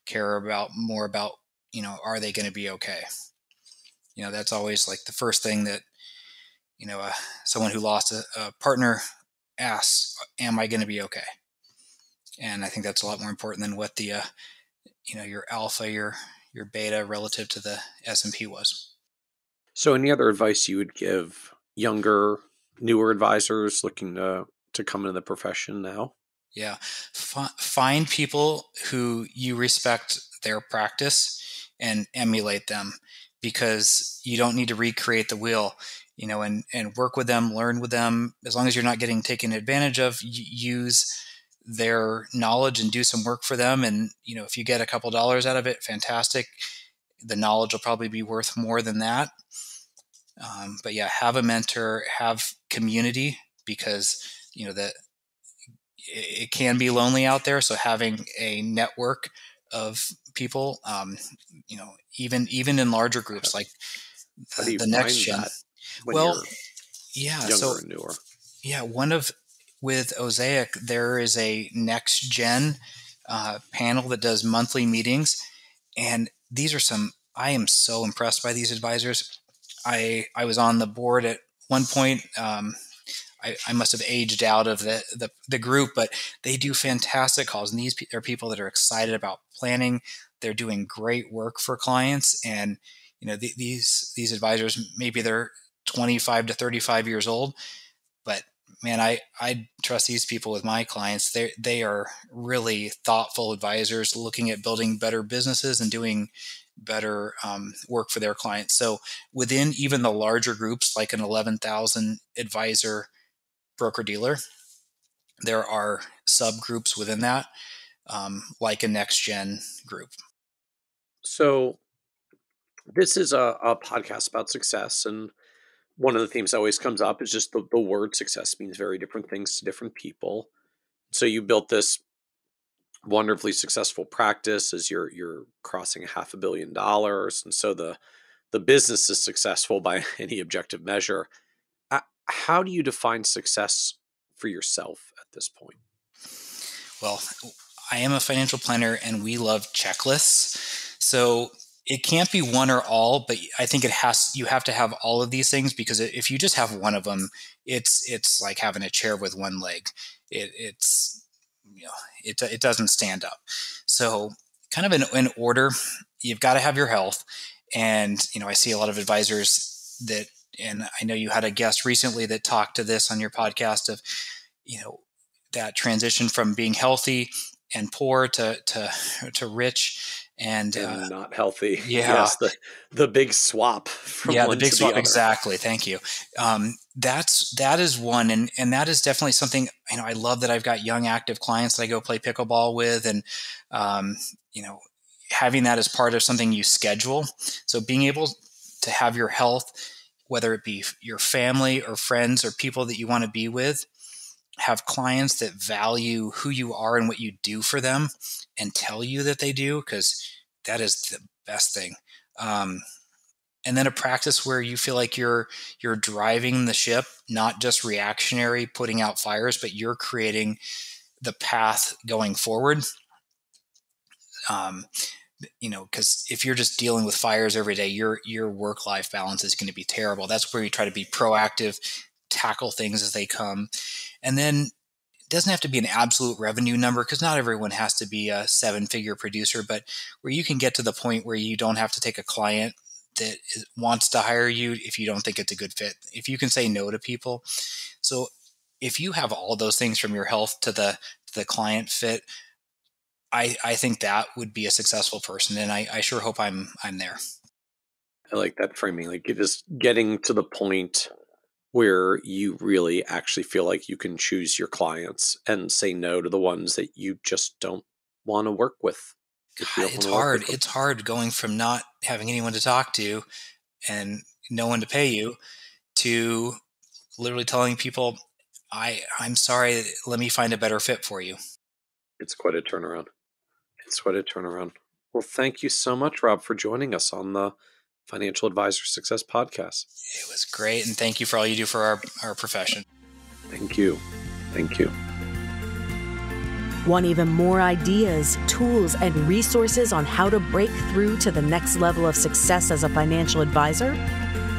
care more about, are they going to be okay? That's always like the first thing that, someone who lost a partner asks, am I going to be okay? And I think that's a lot more important than what the, your alpha, your beta relative to the S&P was. So any other advice you would give younger, newer advisors looking to come into the profession now? Yeah. Find people who you respect their practice and emulate them, because you don't need to recreate the wheel, and work with them, learn with them. As long as you're not getting taken advantage of, use their knowledge and do some work for them. And, if you get a couple dollars out of it, fantastic. The knowledge will probably be worth more than that. But yeah, have a mentor, have community, because, that it can be lonely out there. So having a network of people, even in larger groups, like How do you the find next gen. that when Well, you're yeah. younger So and newer? yeah, with Osaic, there is a next gen panel that does monthly meetings, and these are I am so impressed by these advisors. I was on the board at one point. I must have aged out of the group, but they do fantastic calls. And these are people that are excited about planning. They're doing great work for clients. And, these advisors, maybe they're 25 to 35 years old, but man, I trust these people with my clients. They are really thoughtful advisors looking at building better businesses and doing better work for their clients. So within even the larger groups, like an 11,000 advisor broker dealer, there are subgroups within that, like a next gen group. So this is a podcast about success, and one of the themes that always comes up is just the word success means very different things to different people. So you built this wonderfully successful practice as you're crossing $500 million, and so the business is successful by any objective measure. How do you define success for yourself at this point? Well, I am a financial planner and we love checklists. So it can't be one or all, but I think you have to have all of these things, because if you just have one of them, it's like having a chair with one leg. It doesn't stand up. So kind of in order, you've got to have your health. And, I see a lot of advisors that, and I know you had a guest recently that talked to this on your podcast of, that transition from being healthy and poor to rich and not healthy. Yeah. Yes, the big swap from yeah, one the big to swap. the other. Exactly. Thank you. That is one. And that is definitely something, I love that I've got young active clients that I go play pickleball with, and, having that as part of something you schedule. So being able to have your health, whether it be your family or friends or people that you want to be with, have clients that value who you are and what you do for them and tell you that they do, because that is the best thing. And then a practice where you feel like you're driving the ship, not just reactionary, putting out fires, but you're creating the path going forward. Because if you're just dealing with fires every day, your work-life balance is going to be terrible. That's where you try to be proactive, tackle things as they come. And then it doesn't have to be an absolute revenue number, because not everyone has to be a 7-figure producer, but where you can get to the point where you don't have to take a client that wants to hire you if you don't think it's a good fit. If you can say no to people. So if you have all those things, from your health to the client fit, I think that would be a successful person. And I sure hope I'm there. I like that framing. Like, you're just getting to the point where you really actually feel like you can choose your clients and say no to the ones that you just don't want to work with. It's hard. It's hard going from not having anyone to talk to and no one to pay you to literally telling people, I'm sorry, let me find a better fit for you. It's quite a turnaround. Well, thank you so much, Rob, for joining us on the Financial Advisor Success Podcast. It was great, and thank you for all you do for our profession. Thank you. Want even more ideas, tools, and resources on how to break through to the next level of success as a financial advisor?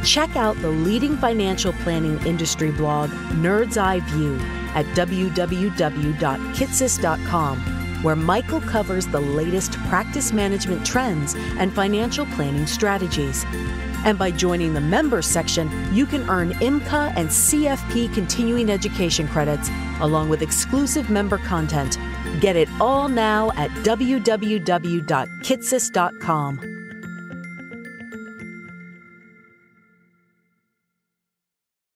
Check out the leading financial planning industry blog, Nerd's Eye View, at www.kitsis.com, where Michael covers the latest practice management trends and financial planning strategies. And by joining the members section, you can earn IMCA and CFP continuing education credits, along with exclusive member content. Get it all now at www.kitsis.com.